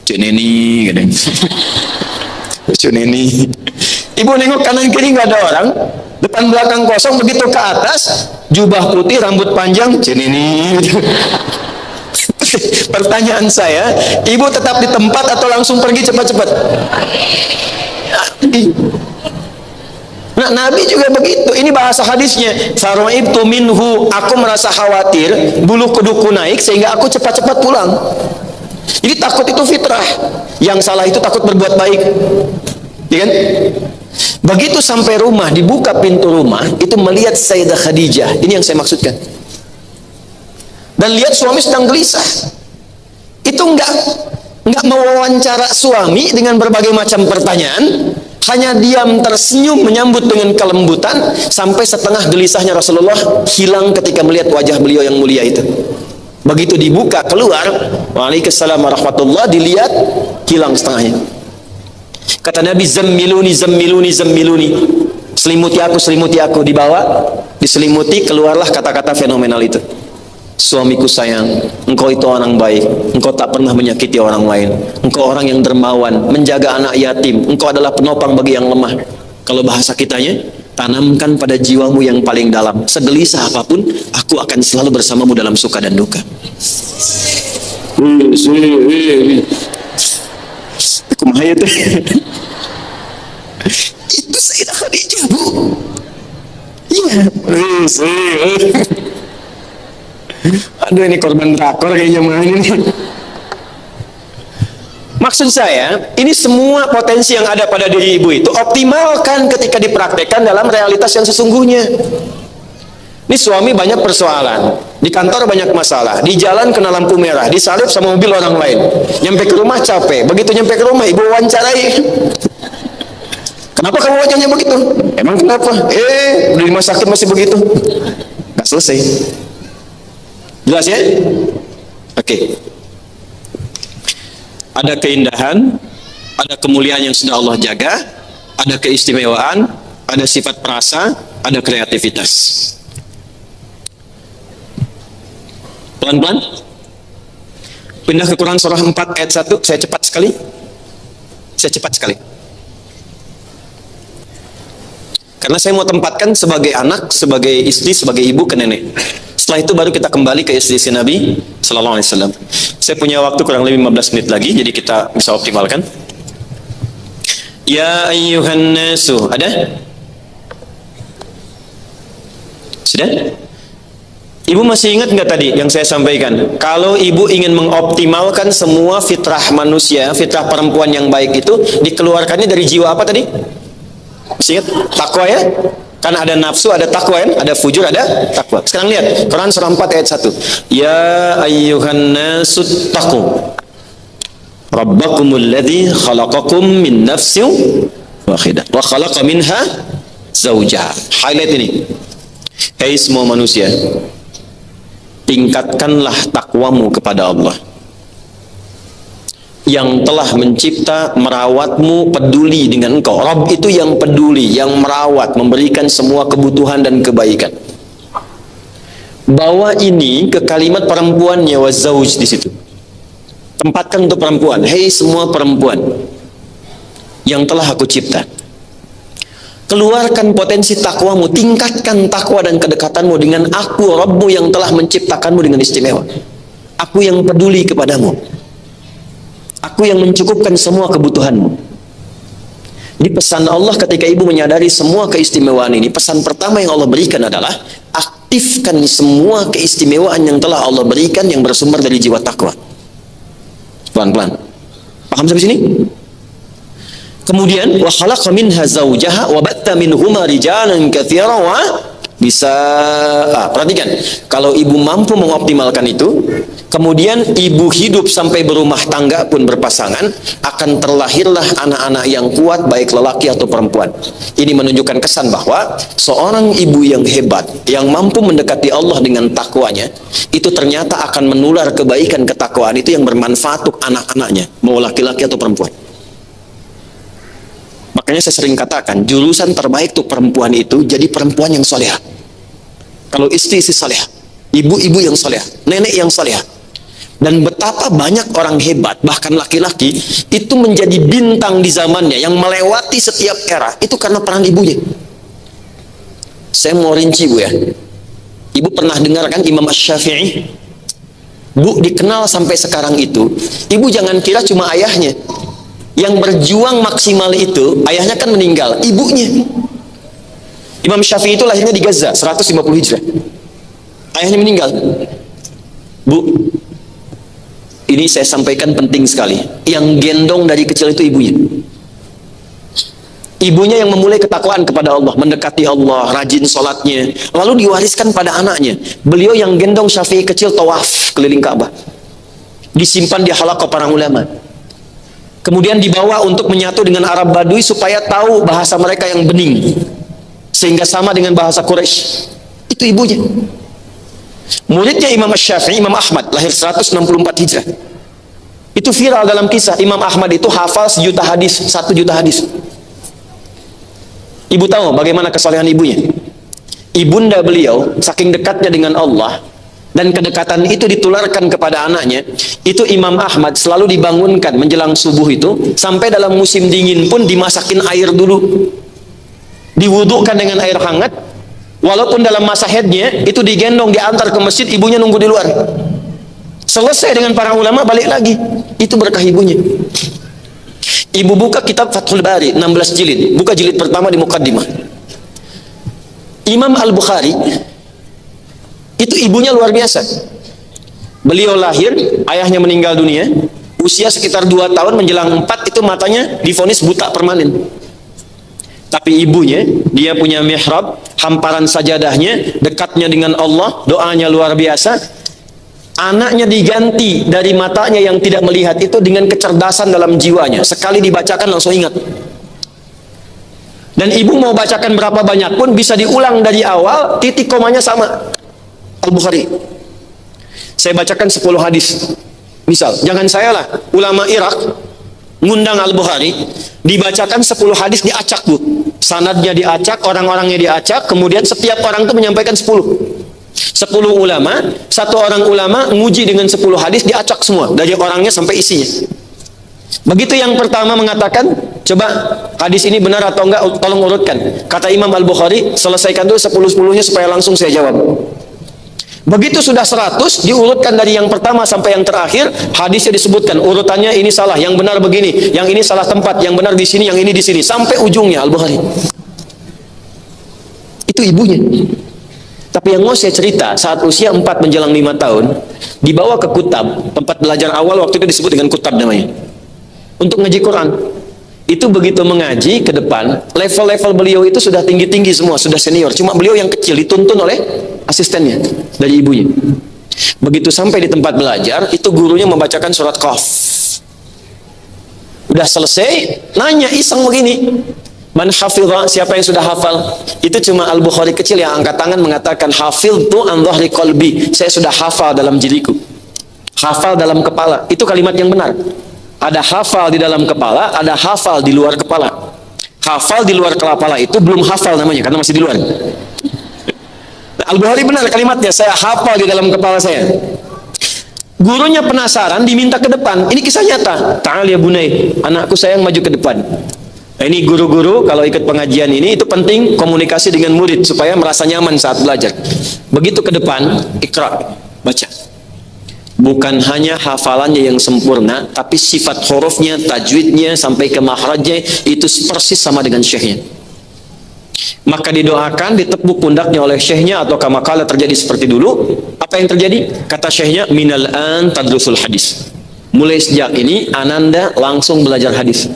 Cik Neni, gitu. Cik Neni. Ibu nengok kanan kiri nggak ada orang, depan belakang kosong. Begitu ke atas, jubah putih, rambut panjang, Cik Neni. Gitu. Pertanyaan saya, ibu tetap di tempat atau langsung pergi cepat-cepat? Nah, Nabi juga begitu. Ini bahasa hadisnya. Fara'ibtu minhu, aku merasa khawatir bulu kuduku naik sehingga aku cepat-cepat pulang. Jadi takut itu fitrah. Yang salah itu takut berbuat baik. Ya kan? Begitu sampai rumah, dibuka pintu rumah, itu melihat Sayyidah Khadijah. Ini yang saya maksudkan. Dan lihat suami sedang gelisah. Itu enggak mewawancara suami dengan berbagai macam pertanyaan, hanya diam tersenyum menyambut dengan kelembutan, sampai setengah gelisahnya Rasulullah hilang ketika melihat wajah beliau yang mulia itu. Begitu dibuka keluar, waalaikumsalam warahmatullah, dilihat hilang setengahnya. Kata Nabi, zammiluni zammiluni zammiluni, selimuti aku, dibawa, diselimuti, keluarlah kata-kata fenomenal itu. Suamiku sayang, engkau itu orang baik, engkau tak pernah menyakiti orang lain, engkau orang yang dermawan, menjaga anak yatim, engkau adalah penopang bagi yang lemah. Kalau bahasa kitanya, tanamkan pada jiwamu yang paling dalam, segelisah apapun, aku akan selalu bersamamu dalam suka dan duka. Kumaha itu? Itu Sayyidah Khadijah, Bu. Iya. Aduh, ini korban drakor kayaknya main ini. Maksud saya, ini semua potensi yang ada pada diri ibu itu optimalkan ketika dipraktekkan dalam realitas yang sesungguhnya. Ini suami banyak persoalan, di kantor banyak masalah, di jalan kena lampu merah, disalip sama mobil orang lain, nyampe ke rumah capek, begitu nyampe ke rumah ibu wawancarai. Kenapa kamu wajahnya begitu? Emang kenapa? Udah di rumah sakit masih begitu. Gak selesai. Jelas ya? Oke. Ada keindahan, ada kemuliaan yang sudah Allah jaga, ada keistimewaan, ada sifat perasa, ada kreativitas. Pelan-pelan. Pindah ke Quran surah 4 ayat 1. Saya cepat sekali. Karena saya mau tempatkan sebagai anak, sebagai istri, sebagai ibu ke nenek. Setelah itu baru kita kembali ke istri Nabi Sallallahu Alaihi Wasallam. Saya punya waktu kurang lebih 15 menit lagi, jadi kita bisa optimalkan. Ya ayyuhan nasu, ada? Sudah? Ibu masih ingat nggak tadi yang saya sampaikan? Kalau ibu ingin mengoptimalkan semua fitrah manusia, fitrah perempuan yang baik itu, dikeluarkannya dari jiwa apa tadi? Masih ingat? Takwa ya? Karena ada nafsu, ada takwa kan? Ada fujur, ada takwa. Sekarang lihat Quran surah 4 ayat 1. Ya ayyuhan nasu taqu rabbakumul ladzi khalaqakum min nafsin wahidah wa khalaqa minha zawjaha. Highlight ini. Hei semua manusia, tingkatkanlah takwamu kepada Allah yang telah mencipta, merawatmu, peduli dengan engkau. Rabb itu yang peduli, yang merawat, memberikan semua kebutuhan dan kebaikan. Bawa ini ke kalimat perempuannya, wa zauj di situ. Tempatkan untuk perempuan. Hei semua perempuan yang telah aku cipta, keluarkan potensi takwamu, tingkatkan takwa dan kedekatanmu dengan aku, Rabbmu yang telah menciptakanmu dengan istimewa. Aku yang peduli kepadamu. Aku yang mencukupkan semua kebutuhanmu. Di pesan Allah ketika ibu menyadari semua keistimewaan ini, pesan pertama yang Allah berikan adalah aktifkan semua keistimewaan yang telah Allah berikan yang bersumber dari jiwa takwa. Pelan-pelan. Paham sampai sini? Kemudian wa khalaqa minha zawjaha wa batta minhuma rijalan katsiran wa nisaa. Perhatikan, kalau ibu mampu mengoptimalkan itu, kemudian ibu hidup sampai berumah tangga pun berpasangan, akan terlahirlah anak-anak yang kuat, baik lelaki atau perempuan. Ini menunjukkan kesan bahwa seorang ibu yang hebat, yang mampu mendekati Allah dengan takwanya, itu ternyata akan menular kebaikan ketakwaan itu yang bermanfaat untuk anak-anaknya, mau laki-laki atau perempuan. Makanya saya sering katakan, jurusan terbaik untuk perempuan itu jadi perempuan yang solehah. Kalau istri solehah, ibu-ibu yang solehah, nenek yang solehah. Dan betapa banyak orang hebat, bahkan laki-laki, itu menjadi bintang di zamannya yang melewati setiap era, itu karena peran ibunya. Saya mau rinci, Bu ya. Ibu pernah dengar kan Imam Asy-Syafi'i? Bu, dikenal sampai sekarang itu, ibu jangan kira cuma ayahnya. Yang berjuang maksimal itu, ayahnya kan meninggal, ibunya. Imam Syafi'i itu lahirnya di Gaza, 150 Hijrah. Ayahnya meninggal. Bu, ini saya sampaikan penting sekali. Yang gendong dari kecil itu ibunya. Ibunya yang memulai ketakwaan kepada Allah, mendekati Allah, rajin sholatnya, lalu diwariskan pada anaknya. Beliau yang gendong Syafi'i kecil tawaf keliling Ka'bah, disimpan di halaqah para ulama, kemudian dibawa untuk menyatu dengan Arab Badui supaya tahu bahasa mereka yang bening, sehingga sama dengan bahasa Quraisy. Itu ibunya. Muridnya Imam Syafi'i, Imam Ahmad, lahir 164 Hijrah. Itu viral dalam kisah. Imam Ahmad itu hafal 1 juta hadis. Ibu tahu bagaimana kesolehan ibunya? Ibunda beliau saking dekatnya dengan Allah, dan kedekatan itu ditularkan kepada anaknya. Itu Imam Ahmad selalu dibangunkan menjelang subuh itu, sampai dalam musim dingin pun dimasakin air dulu, diwudukkan dengan air hangat. Walaupun dalam masa haidnya itu digendong, diantar ke masjid, ibunya nunggu di luar. Selesai dengan para ulama, balik lagi. Itu berkah ibunya. Ibu buka kitab Fathul Bari 16 jilid, buka jilid pertama di mukaddimah. Imam Al-Bukhari itu ibunya luar biasa. Beliau lahir, ayahnya meninggal dunia, usia sekitar 2 tahun menjelang 4, itu matanya divonis buta permanen. Tapi ibunya, dia punya mihrab, hamparan sajadahnya, dekatnya dengan Allah, doanya luar biasa. Anaknya diganti dari matanya yang tidak melihat itu dengan kecerdasan dalam jiwanya. Sekali dibacakan langsung ingat. Dan ibu mau bacakan berapa banyak pun bisa diulang dari awal, titik komanya sama. Al-Bukhari. Saya bacakan 10 hadis. Misal, jangan saya lah, ulama Irak ngundang Al-Bukhari, dibacakan 10 hadis, diacak bu. Sanadnya diacak, orang-orangnya diacak, kemudian setiap orang itu menyampaikan 10 ulama, satu orang ulama nguji dengan 10 hadis, diacak semua dari orangnya sampai isinya. Begitu yang pertama mengatakan, coba hadis ini benar atau enggak, tolong urutkan. Kata Imam Al-Bukhari, selesaikan dulu 10-10-nya supaya langsung saya jawab. Begitu sudah 100, diurutkan dari yang pertama sampai yang terakhir, hadisnya disebutkan urutannya, ini salah, yang benar begini, yang ini salah tempat, yang benar di sini, yang ini di sini, sampai ujungnya Al-Bukhari. Itu ibunya. Tapi yang mau saya cerita, saat usia 4 menjelang 5 tahun, dibawa ke Kutab, tempat belajar awal waktu itu disebut dengan Kutab namanya, untuk ngaji Quran. Itu begitu mengaji ke depan, level-level beliau itu sudah tinggi-tinggi semua, sudah senior. Cuma beliau yang kecil, dituntun oleh asistennya, dari ibunya. Begitu sampai di tempat belajar, itu gurunya membacakan surat Qaf. Udah selesai, nanya iseng begini, man hafidha, siapa yang sudah hafal? Itu cuma Al-Bukhari kecil yang angkat tangan mengatakan, hafidtu an dhahri qalbi, saya sudah hafal dalam diriku. Hafal dalam kepala, itu kalimat yang benar. Ada hafal di dalam kepala, ada hafal di luar kepala. Hafal di luar kepala itu belum hafal namanya, karena masih di luar. Al-Bukhari benar kalimatnya, saya hafal di dalam kepala saya. Gurunya penasaran, diminta ke depan. Ini kisah nyata. Ta'al ya bunai, anakku sayang, maju ke depan. Nah, ini guru-guru kalau ikut pengajian ini, itu penting komunikasi dengan murid supaya merasa nyaman saat belajar. Begitu ke depan, ikra, baca. Bukan hanya hafalannya yang sempurna, tapi sifat hurufnya, tajwidnya, sampai ke makhrajnya itu persis sama dengan syekhnya. Maka didoakan, ditepuk pundaknya oleh syekhnya, atau kama kala terjadi seperti dulu. Apa yang terjadi? Kata syekhnya, minal an tadrusul hadis. Mulai sejak ini ananda langsung belajar hadis.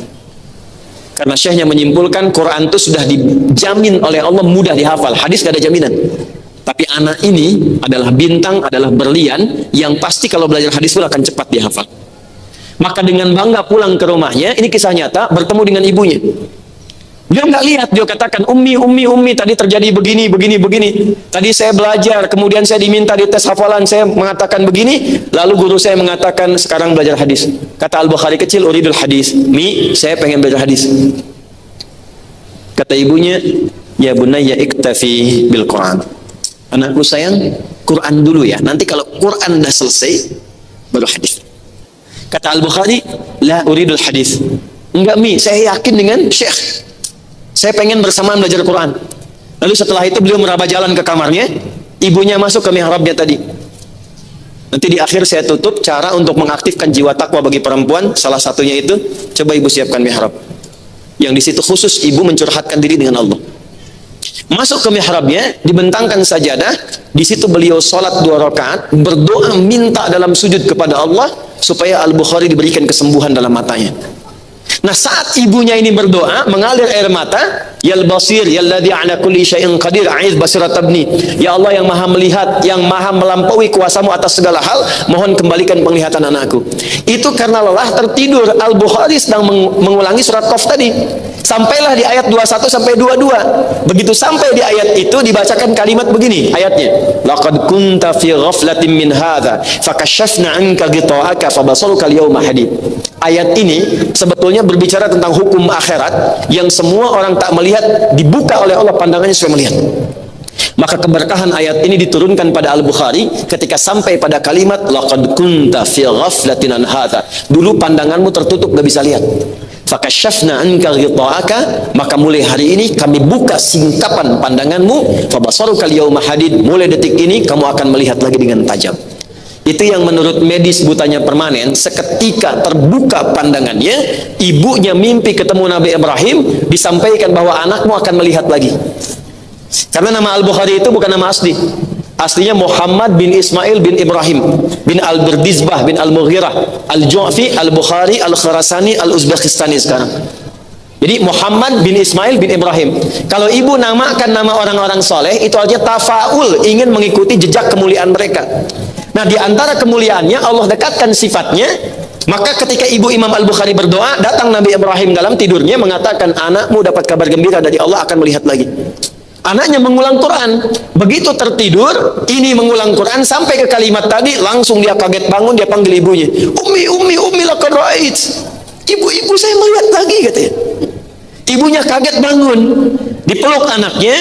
Karena syekhnya menyimpulkan Quran itu sudah dijamin oleh Allah mudah dihafal, hadis gak ada jaminan. Tapi anak ini adalah bintang, adalah berlian yang pasti kalau belajar hadis pun akan cepat dihafal. Maka dengan bangga pulang ke rumahnya, ini kisah nyata, bertemu dengan ibunya. Dia nggak lihat, dia katakan, ummi, tadi terjadi begini. Tadi saya belajar, kemudian saya diminta di tes hafalan, saya mengatakan begini, lalu guru saya mengatakan sekarang belajar hadis. Kata Al-Bukhari kecil, uridul hadis. Mi, saya pengen belajar hadis. Kata ibunya, ya bunayya iktafi bil Quran. Anakku sayang, Quran dulu ya. Nanti kalau Quran dah selesai, baru hadis. Kata Al-Bukhari, la uridul hadis. Enggak Mi, saya yakin dengan Syekh. Saya pengen bersamaan belajar Quran. Lalu setelah itu beliau meraba jalan ke kamarnya, ibunya masuk ke mihrabnya tadi. Nanti di akhir saya tutup cara untuk mengaktifkan jiwa takwa bagi perempuan. Salah satunya itu, coba ibu siapkan mihrab. Yang di situ khusus ibu mencurhatkan diri dengan Allah. Masuk ke mihrabnya, dibentangkan sajadah. Di situ beliau sholat 2 rakaat, berdoa minta dalam sujud kepada Allah supaya Al-Bukhari diberikan kesembuhan dalam matanya. Nah, saat ibunya ini berdoa, mengalir air mata, Yal Basir, Yalladzi ala kulli syai'in qadir, aiz basirat abni. Ya Allah yang maha melihat, yang maha melampaui kuasamu atas segala hal, mohon kembalikan penglihatan anakku. Itu karena lelah tertidur. Al-Bukhari sedang mengulangi surat Qaf tadi. Sampailah di ayat 21 sampai 22. Begitu sampai di ayat itu dibacakan kalimat begini ayatnya. Laqad kunta fi ghaflatin min hadza fakashafna 'anka ghita'aka fabasaruka al-yawma hadid. Ayat ini sebetulnya berbicara tentang hukum akhirat yang semua orang tak melihat, dibuka oleh Allah pandangannya supaya melihat. Maka keberkahan ayat ini diturunkan pada Al-Bukhari ketika sampai pada kalimat laqad kunta fi ghaflatin an hadza. Dulu pandanganmu tertutup, gak bisa lihat. Fakashafna anka ghita'aka, maka mulai hari ini kami buka singkapan pandanganmu, fabasaruka al-yawma hadid, mulai detik ini kamu akan melihat lagi dengan tajam. Itu yang menurut medis butanya permanen. Seketika terbuka pandangannya, ibunya mimpi ketemu Nabi Ibrahim, disampaikan bahwa anakmu akan melihat lagi. Karena nama Al-Bukhari itu bukan nama asli. Aslinya Muhammad bin Ismail bin Ibrahim bin Al-Birdizbah bin Al-Mughirah Al-Ju'fi Al-Bukhari Al-Khurasani Al-Uzbekistani sekarang. Jadi Muhammad bin Ismail bin Ibrahim. Kalau ibu namakan nama orang-orang soleh, itu artinya tafaul, ingin mengikuti jejak kemuliaan mereka. Nah, di antara kemuliaannya Allah dekatkan sifatnya. Maka ketika ibu Imam Al-Bukhari berdoa, datang Nabi Ibrahim dalam tidurnya mengatakan, anakmu dapat kabar gembira dari Allah, akan melihat lagi. Anaknya mengulang Quran. Begitu tertidur, ini mengulang Quran sampai ke kalimat tadi, langsung dia kaget bangun, dia panggil ibunya. Ummi laqad ra'ait. Ibu saya melihat lagi, katanya. Ibunya kaget bangun, dipeluk anaknya,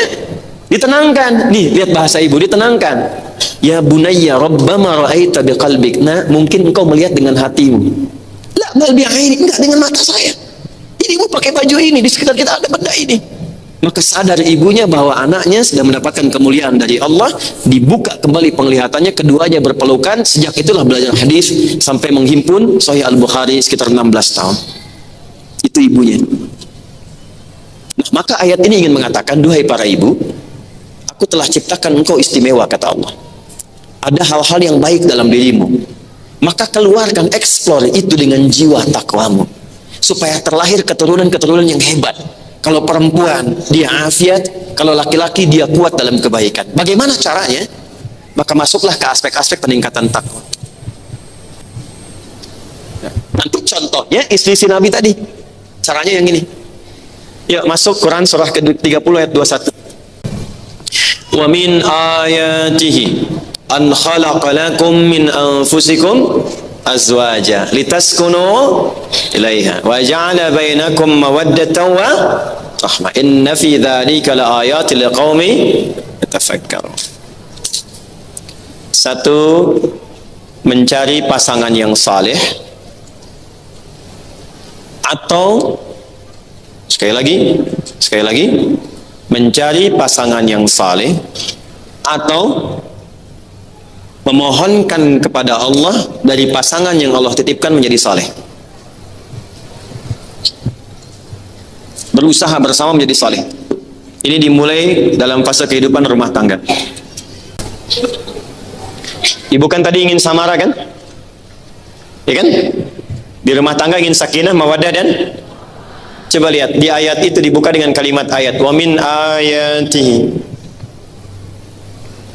ditenangkan. Nih, lihat bahasa ibu, ditenangkan. Ya bunayya rabbama ra'aita biqalbik. Nah, mungkin engkau melihat dengan hatimu. La bal bi'aini, enggak dengan mata saya. Ini ibu pakai baju ini, di sekitar kita ada benda ini. Maka sadar ibunya bahwa anaknya sudah mendapatkan kemuliaan dari Allah, dibuka kembali penglihatannya, keduanya berpelukan. Sejak itulah belajar hadis sampai menghimpun Sahih Al-Bukhari sekitar 16 tahun. Itu ibunya. Nah, maka ayat ini ingin mengatakan, duhai para ibu, aku telah ciptakan engkau istimewa, kata Allah. Ada hal-hal yang baik dalam dirimu, maka keluarkan, eksplor itu dengan jiwa takwamu, supaya terlahir keturunan-keturunan yang hebat. Kalau perempuan dia afiat, kalau laki-laki dia kuat dalam kebaikan. Bagaimana caranya? Maka masuklah ke aspek-aspek peningkatan takwa. Nanti contohnya istri si Nabi tadi, caranya yang ini. Yuk masuk Quran surah ke-30 ayat 21. Wa min ayatihi an khalaqa lakum min anfusikum azwaja litaskunu ilaiha wa ja'ala bainakum mawaddatan wa rahmah inna fi dzalika laayatin liqaumin yatafakkarun. Satu, mencari pasangan yang saleh, atau sekali lagi mencari pasangan yang saleh, atau memohonkan kepada Allah dari pasangan yang Allah titipkan menjadi saleh. Berusaha bersama menjadi saleh. Ini dimulai dalam fase kehidupan rumah tangga. Ibu kan tadi ingin samara kan? Ya kan? Di rumah tangga ingin sakinah, mawaddah dan coba lihat di ayat itu dibuka dengan kalimat ayat. Wa min ayatihi.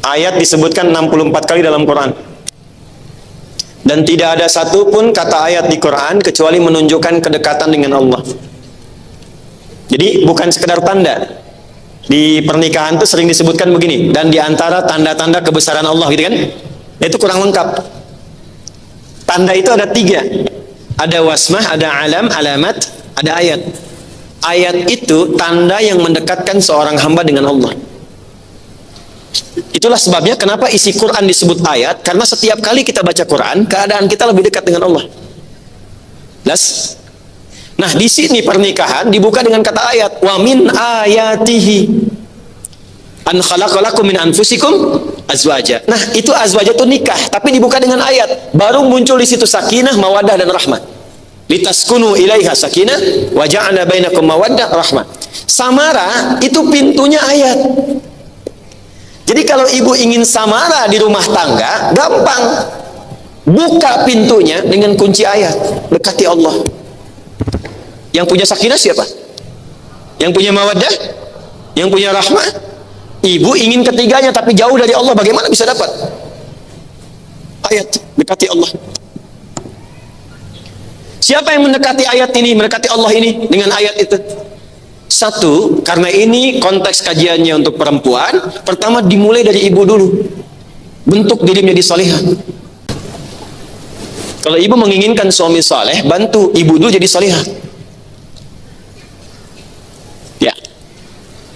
Ayat disebutkan 64 kali dalam Quran. Dan tidak ada satupun kata ayat di Quran kecuali menunjukkan kedekatan dengan Allah. Jadi bukan sekedar tanda. Di pernikahan itu sering disebutkan begini, dan di antara tanda-tanda kebesaran Allah, gitu kan? Itu kurang lengkap. Tanda itu ada 3. Ada wasmah, ada alam, alamat, ada ayat. Ayat itu tanda yang mendekatkan seorang hamba dengan Allah. Itulah sebabnya kenapa isi Quran disebut ayat, karena setiap kali kita baca Quran, keadaan kita lebih dekat dengan Allah. Jelas? Nah, di sini pernikahan dibuka dengan kata ayat, wa min ayatihi an khalaqalakum min anfusikum azwaja. Nah, itu azwaja itu nikah, tapi dibuka dengan ayat. Baru muncul di situ sakinah, mawaddah dan rahmah. Litaskunu ilaiha sakinah wa ja'ala bainakum mawaddah rahmah. Samara itu pintunya ayat. Jadi kalau ibu ingin samara di rumah tangga, gampang. Buka pintunya dengan kunci ayat. Dekati Allah. Yang punya sakinah siapa? Yang punya mawaddah? Yang punya rahmah? Ibu ingin ketiganya tapi jauh dari Allah, bagaimana bisa dapat? Ayat, dekati Allah. Siapa yang mendekati ayat ini, mendekati Allah ini dengan ayat itu? Satu, karena ini konteks kajiannya untuk perempuan, pertama dimulai dari ibu dulu. Bentuk diri menjadi salihah. Kalau ibu menginginkan suami saleh, bantu ibu dulu jadi salihah. Ya.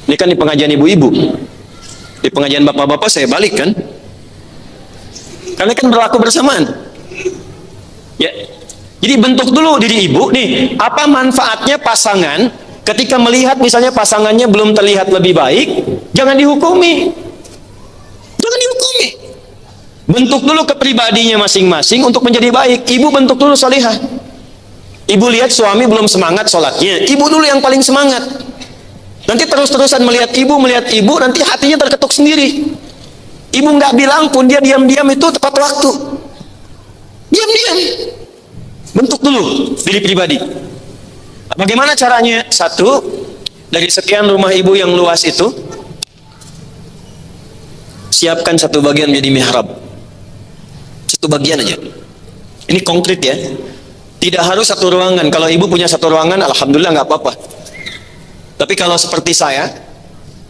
Ini kan di pengajian ibu-ibu. Di pengajian bapak-bapak saya balik kan. Karena kan berlaku bersamaan. Ya. Jadi bentuk dulu diri ibu nih, apa manfaatnya pasangan ketika melihat misalnya pasangannya belum terlihat lebih baik, jangan dihukumi. Jangan dihukumi. Bentuk dulu kepribadiannya masing-masing untuk menjadi baik. Ibu bentuk dulu salihah. Ibu lihat suami belum semangat sholatnya, ibu dulu yang paling semangat. Nanti terus-terusan melihat ibu, nanti hatinya terketuk sendiri. Ibu nggak bilang pun dia diam-diam itu tepat waktu. Diam-diam. Bentuk dulu diri pribadi. Bagaimana caranya? Satu, dari sekian rumah ibu yang luas itu, siapkan satu bagian menjadi mihrab. Satu bagian aja. Ini konkret ya. Tidak harus satu ruangan. Kalau ibu punya satu ruangan, alhamdulillah nggak apa-apa. Tapi kalau seperti saya,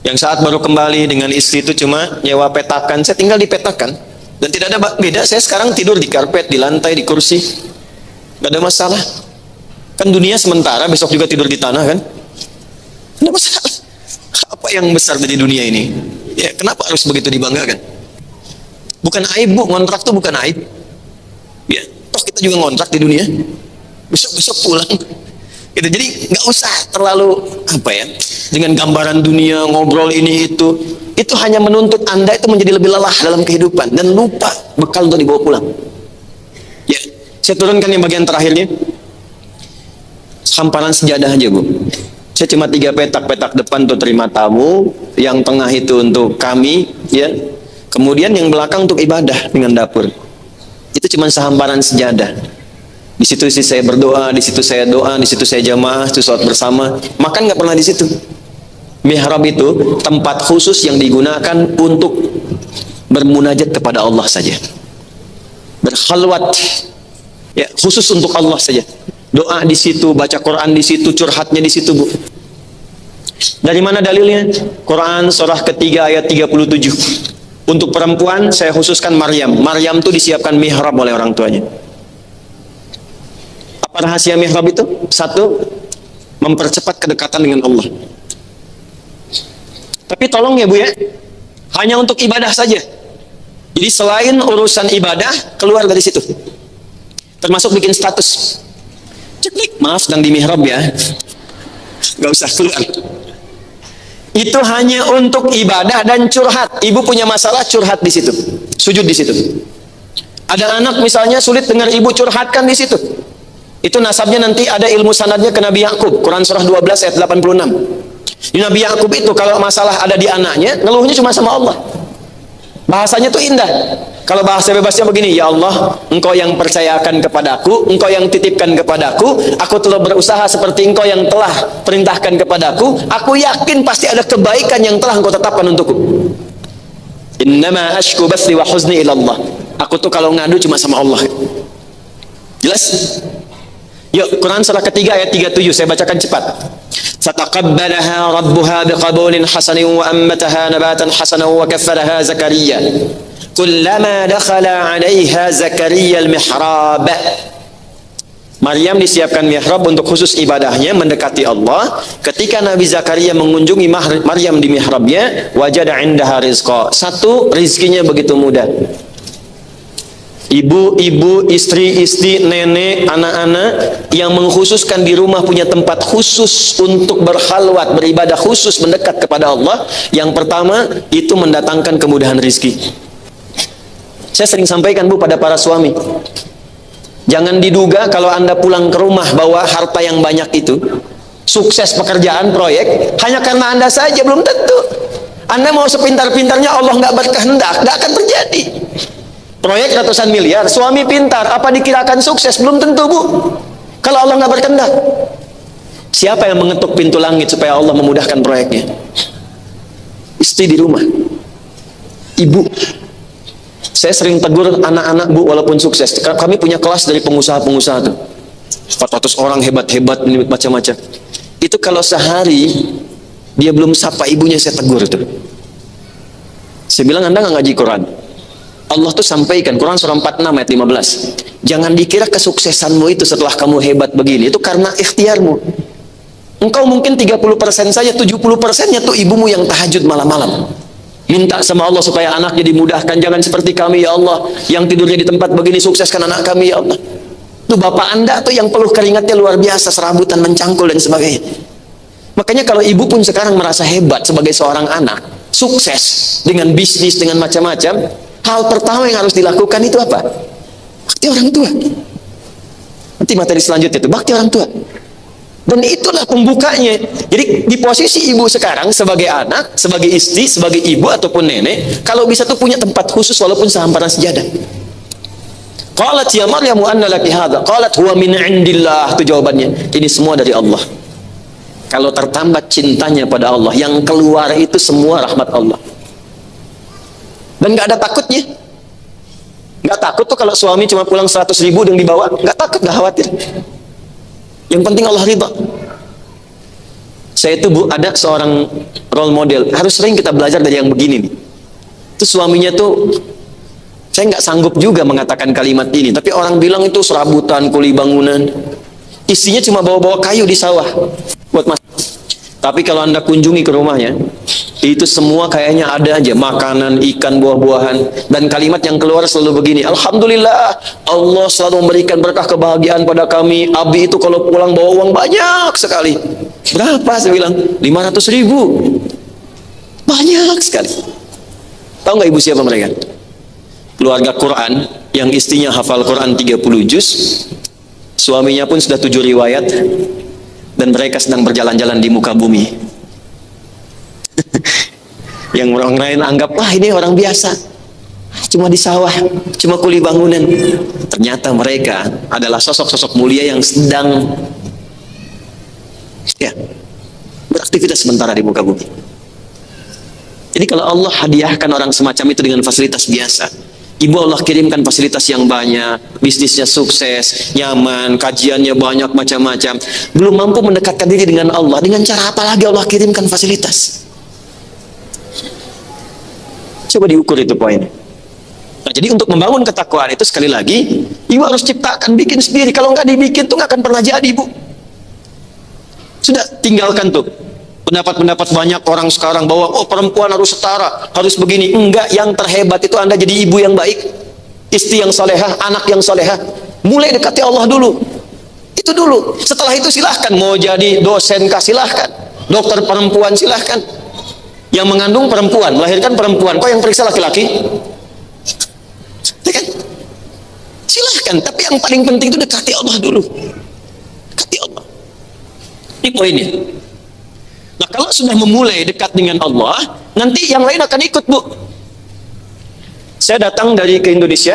yang saat baru kembali dengan istri itu cuma nyewa petakan, saya tinggal di petakan. Dan tidak ada beda, saya sekarang tidur di karpet, di lantai, di kursi. Gak ada masalah. Kan dunia sementara, besok juga tidur di tanah kan. Gak ada masalah. Apa yang besar dari dunia ini? Ya, kenapa harus begitu dibanggakan? Bukan aib bu, ngontrak tuh bukan aib. Ya, toh kita juga ngontrak di dunia. Besok-besok pulang. Gitu. Jadi nggak usah terlalu apa ya, dengan gambaran dunia, ngobrol ini itu hanya menuntut Anda itu menjadi lebih lelah dalam kehidupan dan lupa bekal untuk dibawa pulang. Ya. Saya turunkan yang bagian terakhirnya. Hamparan sejadah aja bu. Saya cuma 3 petak depan untuk terima tamu, yang tengah itu untuk kami, ya. Kemudian yang belakang untuk ibadah dengan dapur. Itu cuma sehamparan sejadah. Di situ saya berdoa, di situ saya doa, di situ saya jamaah, itu sholat bersama. Makan nggak pernah di situ. Mihrab itu tempat khusus yang digunakan untuk bermunajat kepada Allah saja. Berkhalwat. Ya, khusus untuk Allah saja. Doa di situ, baca Quran di situ, curhatnya di situ, bu. Dari mana dalilnya? Quran surah ketiga ayat 37. Untuk perempuan saya khususkan Maryam. Maryam itu disiapkan mihrab oleh orang tuanya. Apa rahasia mihrab itu? Satu, mempercepat kedekatan dengan Allah. Tapi tolong ya bu ya, hanya untuk ibadah saja. Jadi selain urusan ibadah, keluar dari situ. Termasuk bikin status. Ceklik, maaf dan di mihrab ya. Gak usah keluar. Itu hanya untuk ibadah dan curhat. Ibu punya masalah, curhat di situ. Sujud di situ. Ada anak misalnya sulit dengar ibu, curhatkan di situ. Itu nasabnya nanti ada ilmu sanadnya ke Nabi Yakub. Quran surah 12 ayat 86. Di Nabi Yakub itu kalau masalah ada di anaknya, ngeluhnya cuma sama Allah. Bahasanya tuh indah. Kalau bahasa bebasnya begini, ya Allah, engkau yang percayakan kepadaku, engkau yang titipkan kepadaku, aku telah berusaha seperti engkau yang telah perintahkan kepadaku, aku yakin pasti ada kebaikan yang telah engkau tetapkan untukku. Innama ashku bathi wa huzni ila Allah. Aku tuh kalau ngadu cuma sama Allah. Jelas? Yuk, Quran surah ketiga ayat 37, saya bacakan cepat. Sataqabbalaha rabbuha biqabulin hasanin wa ammataha nabatan hasanan wa kaffalaha Zakaria. Kullama dakhala 'alaiha Zakaria al-mihrab. Maryam disiapkan mihrab untuk khusus ibadahnya mendekati Allah. Ketika Nabi Zakaria mengunjungi Maryam di mihrabnya, wajada 'indaha rizqa. Satu, rizkinya begitu mudah. Ibu-ibu, istri-istri, nenek, anak-anak yang mengkhususkan di rumah punya tempat khusus untuk berkhalwat, beribadah khusus mendekat kepada Allah. Yang pertama itu mendatangkan kemudahan rizki. Saya sering sampaikan Bu pada para suami, jangan diduga kalau Anda pulang ke rumah bawa harta yang banyak itu, sukses pekerjaan, proyek, hanya karena Anda saja, belum tentu. Anda mau sepintar-pintarnya Allah nggak berkehendak, nggak akan terjadi. Proyek ratusan miliar, suami pintar, apa dikirakan sukses? Belum tentu Bu, kalau Allah nggak berkehendak. Siapa yang mengetuk pintu langit supaya Allah memudahkan proyeknya? Istri di rumah, ibu. Saya sering tegur anak-anak Bu, walaupun sukses. Kami punya kelas dari pengusaha-pengusaha tuh, 400 orang hebat-hebat, macam-macam. Itu kalau sehari dia belum sapa ibunya, saya tegur tuh. Saya bilang, Anda nggak ngaji Quran. Allah tuh sampaikan, Quran surah 46 ayat 15. Jangan dikira kesuksesanmu itu setelah kamu hebat begini, itu karena ikhtiarmu. Engkau mungkin 30% saja, 70%-nya tuh ibumu yang tahajud malam-malam. Minta sama Allah supaya anaknya dimudahkan. Jangan seperti kami ya Allah, yang tidurnya di tempat begini, sukseskan anak kami ya Allah. Tuh bapak Anda tuh yang peluh keringatnya luar biasa, serabutan, mencangkul dan sebagainya. Makanya kalau ibu pun sekarang merasa hebat sebagai seorang anak, sukses dengan bisnis, dengan macam-macam, hal pertama yang harus dilakukan itu apa? Bakti orang tua. Nanti materi selanjutnya itu bakti orang tua. Dan itulah pembukanya. Jadi di posisi ibu sekarang sebagai anak, sebagai istri, sebagai ibu ataupun nenek, kalau bisa tuh punya tempat khusus walaupun sehamparan sejadah. Qalat ya Maryam anna laki hadza? Qalat huwa min indillah. Itu jawabannya. Ini semua dari Allah. Kalau tertambat cintanya pada Allah, yang keluar itu semua rahmat Allah. Dan nggak ada takutnya. Nggak takut tuh kalau suami cuma pulang 100.000 yang dibawa. Nggak takut, nggak khawatir. Yang penting Allah ridha. Saya itu Bu, ada seorang role model, harus sering kita belajar dari yang begini nih. Itu suaminya tuh, saya nggak sanggup juga mengatakan kalimat ini, tapi orang bilang itu serabutan, kuli bangunan. Istrinya cuma bawa-bawa kayu di sawah buat masak. Tapi kalau Anda kunjungi ke rumahnya, itu semua kayaknya ada aja makanan, ikan, buah-buahan, dan kalimat yang keluar selalu begini, Alhamdulillah, Allah selalu memberikan berkah kebahagiaan pada kami. Abi itu kalau pulang bawa uang banyak sekali. Berapa? Saya bilang 500.000. Banyak sekali. Tahu nggak ibu siapa mereka? Keluarga Quran yang istrinya hafal Quran 30 juz, suaminya pun sudah 7 riwayat, dan mereka sedang berjalan-jalan di muka bumi. Yang orang lain anggap, wah ini orang biasa, cuma di sawah, cuma kuli bangunan. Ternyata mereka adalah sosok-sosok mulia yang sedang beraktivitas sementara di muka bumi. Jadi kalau Allah hadiahkan orang semacam itu dengan fasilitas biasa, ibu Allah kirimkan fasilitas yang banyak, bisnisnya sukses, nyaman, kajiannya banyak, macam-macam, belum mampu mendekatkan diri dengan Allah, dengan cara apa lagi Allah kirimkan fasilitas? Coba diukur itu poinnya. Nah, jadi untuk membangun ketakwaan itu sekali lagi, ibu harus ciptakan, bikin sendiri. Kalau nggak dibikin tuh nggak akan pernah jadi, ibu. Sudah, tinggalkan tuh pendapat-pendapat banyak orang sekarang bahwa oh perempuan harus setara, harus begini. Enggak, yang terhebat itu Anda jadi ibu yang baik, istri yang solehah, anak yang solehah. Mulai dekati Allah dulu. Itu dulu. Setelah itu silahkan mau jadi dosen kah, silahkan. Dokter perempuan silahkan. Yang mengandung perempuan, melahirkan perempuan, kok yang periksa laki-laki? Ya kan? Silahkan, tapi yang paling penting itu dekati Allah dulu. Dekati Allah. Ini poinnya. Nah, kalau sudah memulai dekat dengan Allah, nanti yang lain akan ikut, Bu. Saya datang ke Indonesia,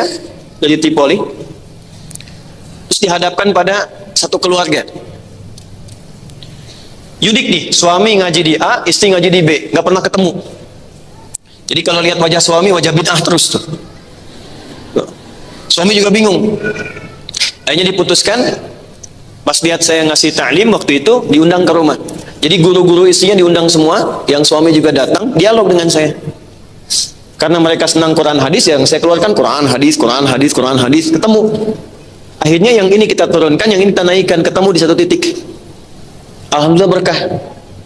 dari Tripoli, terus dihadapkan pada satu keluarga. Unik nih, suami ngaji di A, istri ngaji di B, nggak pernah ketemu. Jadi kalau lihat wajah suami, wajah bid'ah terus tuh. Suami juga bingung. Akhirnya diputuskan, pas lihat saya ngasih ta'lim waktu itu, diundang ke rumah. Jadi guru-guru istrinya diundang semua, yang suami juga datang, dialog dengan saya. Karena mereka senang Quran hadis, yang saya keluarkan Quran hadis, Quran hadis, Quran hadis, ketemu. Akhirnya yang ini kita turunkan, yang ini kita naikkan, ketemu di satu titik. Alhamdulillah berkah.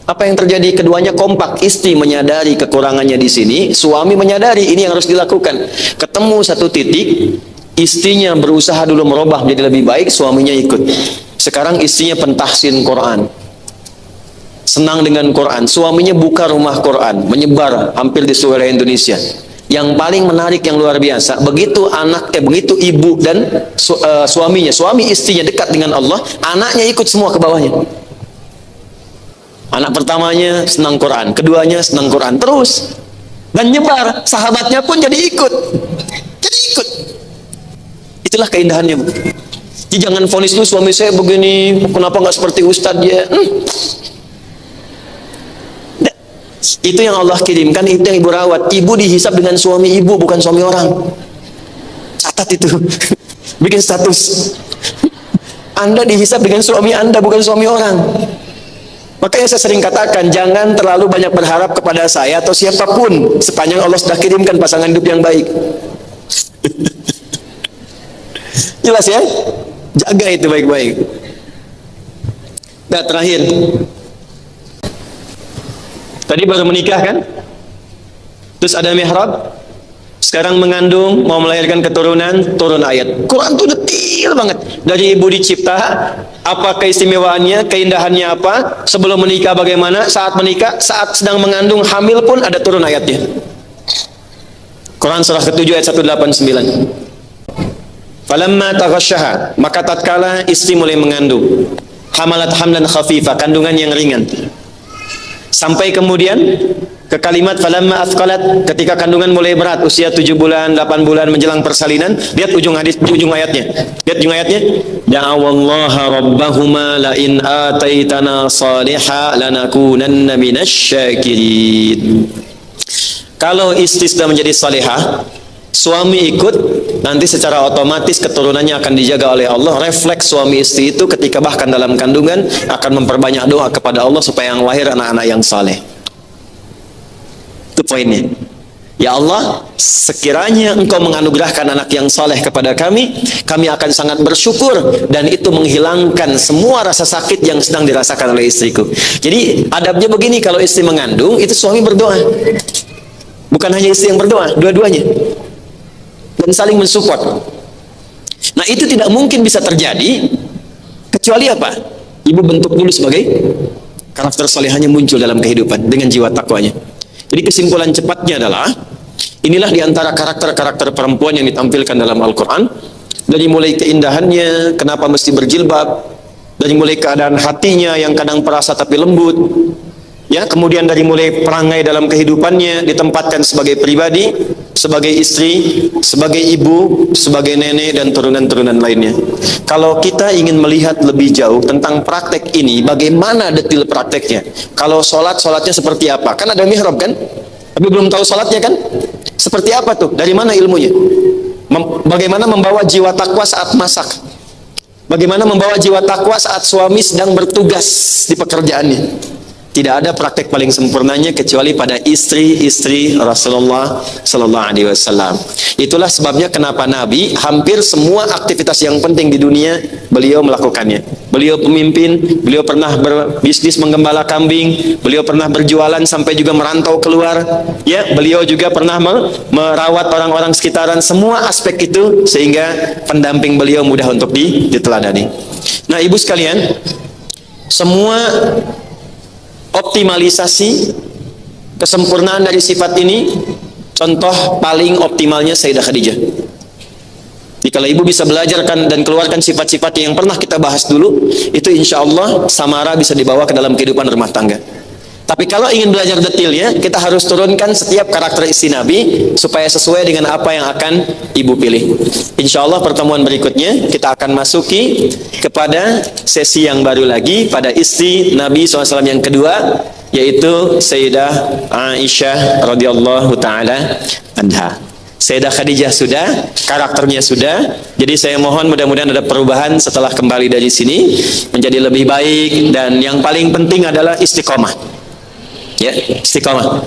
Apa yang terjadi? Keduanya kompak. Istri menyadari kekurangannya di sini, suami menyadari ini yang harus dilakukan. Ketemu satu titik, istrinya berusaha dulu merubah menjadi lebih baik, suaminya ikut. Sekarang istrinya pentahsin Quran, senang dengan Quran. Suaminya buka rumah Quran, menyebar hampir di seluruh Indonesia. Yang paling menarik, yang luar biasa, begitu begitu ibu dan suaminya, suami istrinya dekat dengan Allah, anaknya ikut semua ke bawahnya. Anak pertamanya senang Quran, keduanya senang Quran, terus dan nyebar, sahabatnya pun jadi ikut. Itulah keindahannya, Bu. Jadi jangan vonis lu suami saya begini, kenapa nggak seperti ustadz dia? Itu yang Allah kirimkan, itu yang ibu rawat. Ibu dihisab dengan suami ibu, bukan suami orang. Catat itu. Bikin status. Anda dihisab dengan suami Anda, bukan suami orang. Makanya saya sering katakan, jangan terlalu banyak berharap kepada saya atau siapapun, sepanjang Allah sudah kirimkan pasangan hidup yang baik. Jelas ya? Jaga itu baik-baik. Nah, terakhir, tadi baru menikah kan, terus ada mihrab, sekarang mengandung, mau melahirkan keturunan, turun ayat. Quran tuh detail banget, dari ibu dicipta, apa keistimewaannya, keindahannya apa, sebelum menikah bagaimana, saat menikah, saat sedang mengandung, hamil pun ada turun ayatnya. Quran surah ke-7 ayat 189. Falamma taghasyaha, maka tatkala istri mulai mengandung, hamalat hamlan khafifa, kandungan yang ringan. Sampai kemudian ke kalimat falamma athqalat, ketika kandungan mulai berat, usia 7 bulan, 8 bulan menjelang persalinan. Lihat ujung ayatnya. Lihat ujung ayatnya. Da'awallaha rabbahuma la in ataitana salihah lanakunanna minasyakirin. Kalau istri sudah menjadi salihah, suami ikut, nanti secara otomatis keturunannya akan dijaga oleh Allah. Refleks suami istri itu ketika bahkan dalam kandungan akan memperbanyak doa kepada Allah supaya yang lahir anak-anak yang saleh. Itu poinnya. Ya Allah, sekiranya Engkau menganugerahkan anak yang saleh kepada kami, kami akan sangat bersyukur, dan itu menghilangkan semua rasa sakit yang sedang dirasakan oleh istriku. Jadi adabnya begini, kalau istri mengandung, itu suami berdoa. Bukan hanya istri yang berdoa, dua-duanya. Dan saling mensupport. Nah, itu tidak mungkin bisa terjadi kecuali apa? Ibu bentuk dulu sebagai karakter salihahnya muncul dalam kehidupan dengan jiwa takwanya. Jadi kesimpulan cepatnya adalah, inilah diantara karakter-karakter perempuan yang ditampilkan dalam Al-Quran. Dari mulai keindahannya, kenapa mesti berjilbab, dari mulai keadaan hatinya yang kadang perasa tapi lembut, ya, kemudian dari mulai perangai dalam kehidupannya, ditempatkan sebagai pribadi, sebagai istri, sebagai ibu, sebagai nenek, dan turunan-turunan lainnya. Kalau kita ingin melihat lebih jauh tentang praktek ini, bagaimana detil prakteknya, kalau sholatnya seperti apa, kan ada mihrab kan, tapi belum tahu sholatnya kan, seperti apa tuh, dari mana ilmunya, bagaimana membawa jiwa takwa saat masak, bagaimana membawa jiwa takwa saat suami sedang bertugas di pekerjaannya. Tidak ada praktek paling sempurnanya kecuali pada istri-istri Rasulullah Sallallahu Alaihi Wasallam. Itulah sebabnya kenapa Nabi hampir semua aktivitas yang penting di dunia beliau melakukannya. Beliau pemimpin, beliau pernah berbisnis menggembala kambing, beliau pernah berjualan sampai juga merantau keluar. Ya, beliau juga pernah merawat orang-orang sekitaran. Semua aspek itu sehingga pendamping beliau mudah untuk diteladani. Nah, ibu sekalian, semua optimalisasi kesempurnaan dari sifat ini, contoh paling optimalnya Sayyidah Khadijah. Jadi kalau ibu bisa belajarkan dan keluarkan sifat-sifat yang pernah kita bahas dulu, itu insya Allah samara bisa dibawa ke dalam kehidupan rumah tangga. Tapi kalau ingin belajar detailnya, kita harus turunkan setiap karakter istri Nabi supaya sesuai dengan apa yang akan ibu pilih. Insya Allah pertemuan berikutnya kita akan masuki kepada sesi yang baru lagi pada istri Nabi SAW yang kedua, yaitu Sayyidah Aisyah radhiyallahu taala anha. Sayyidah Khadijah sudah, karakternya sudah. Jadi saya mohon mudah-mudahan ada perubahan setelah kembali dari sini menjadi lebih baik, dan yang paling penting adalah istiqomah. Ya, istiqomah.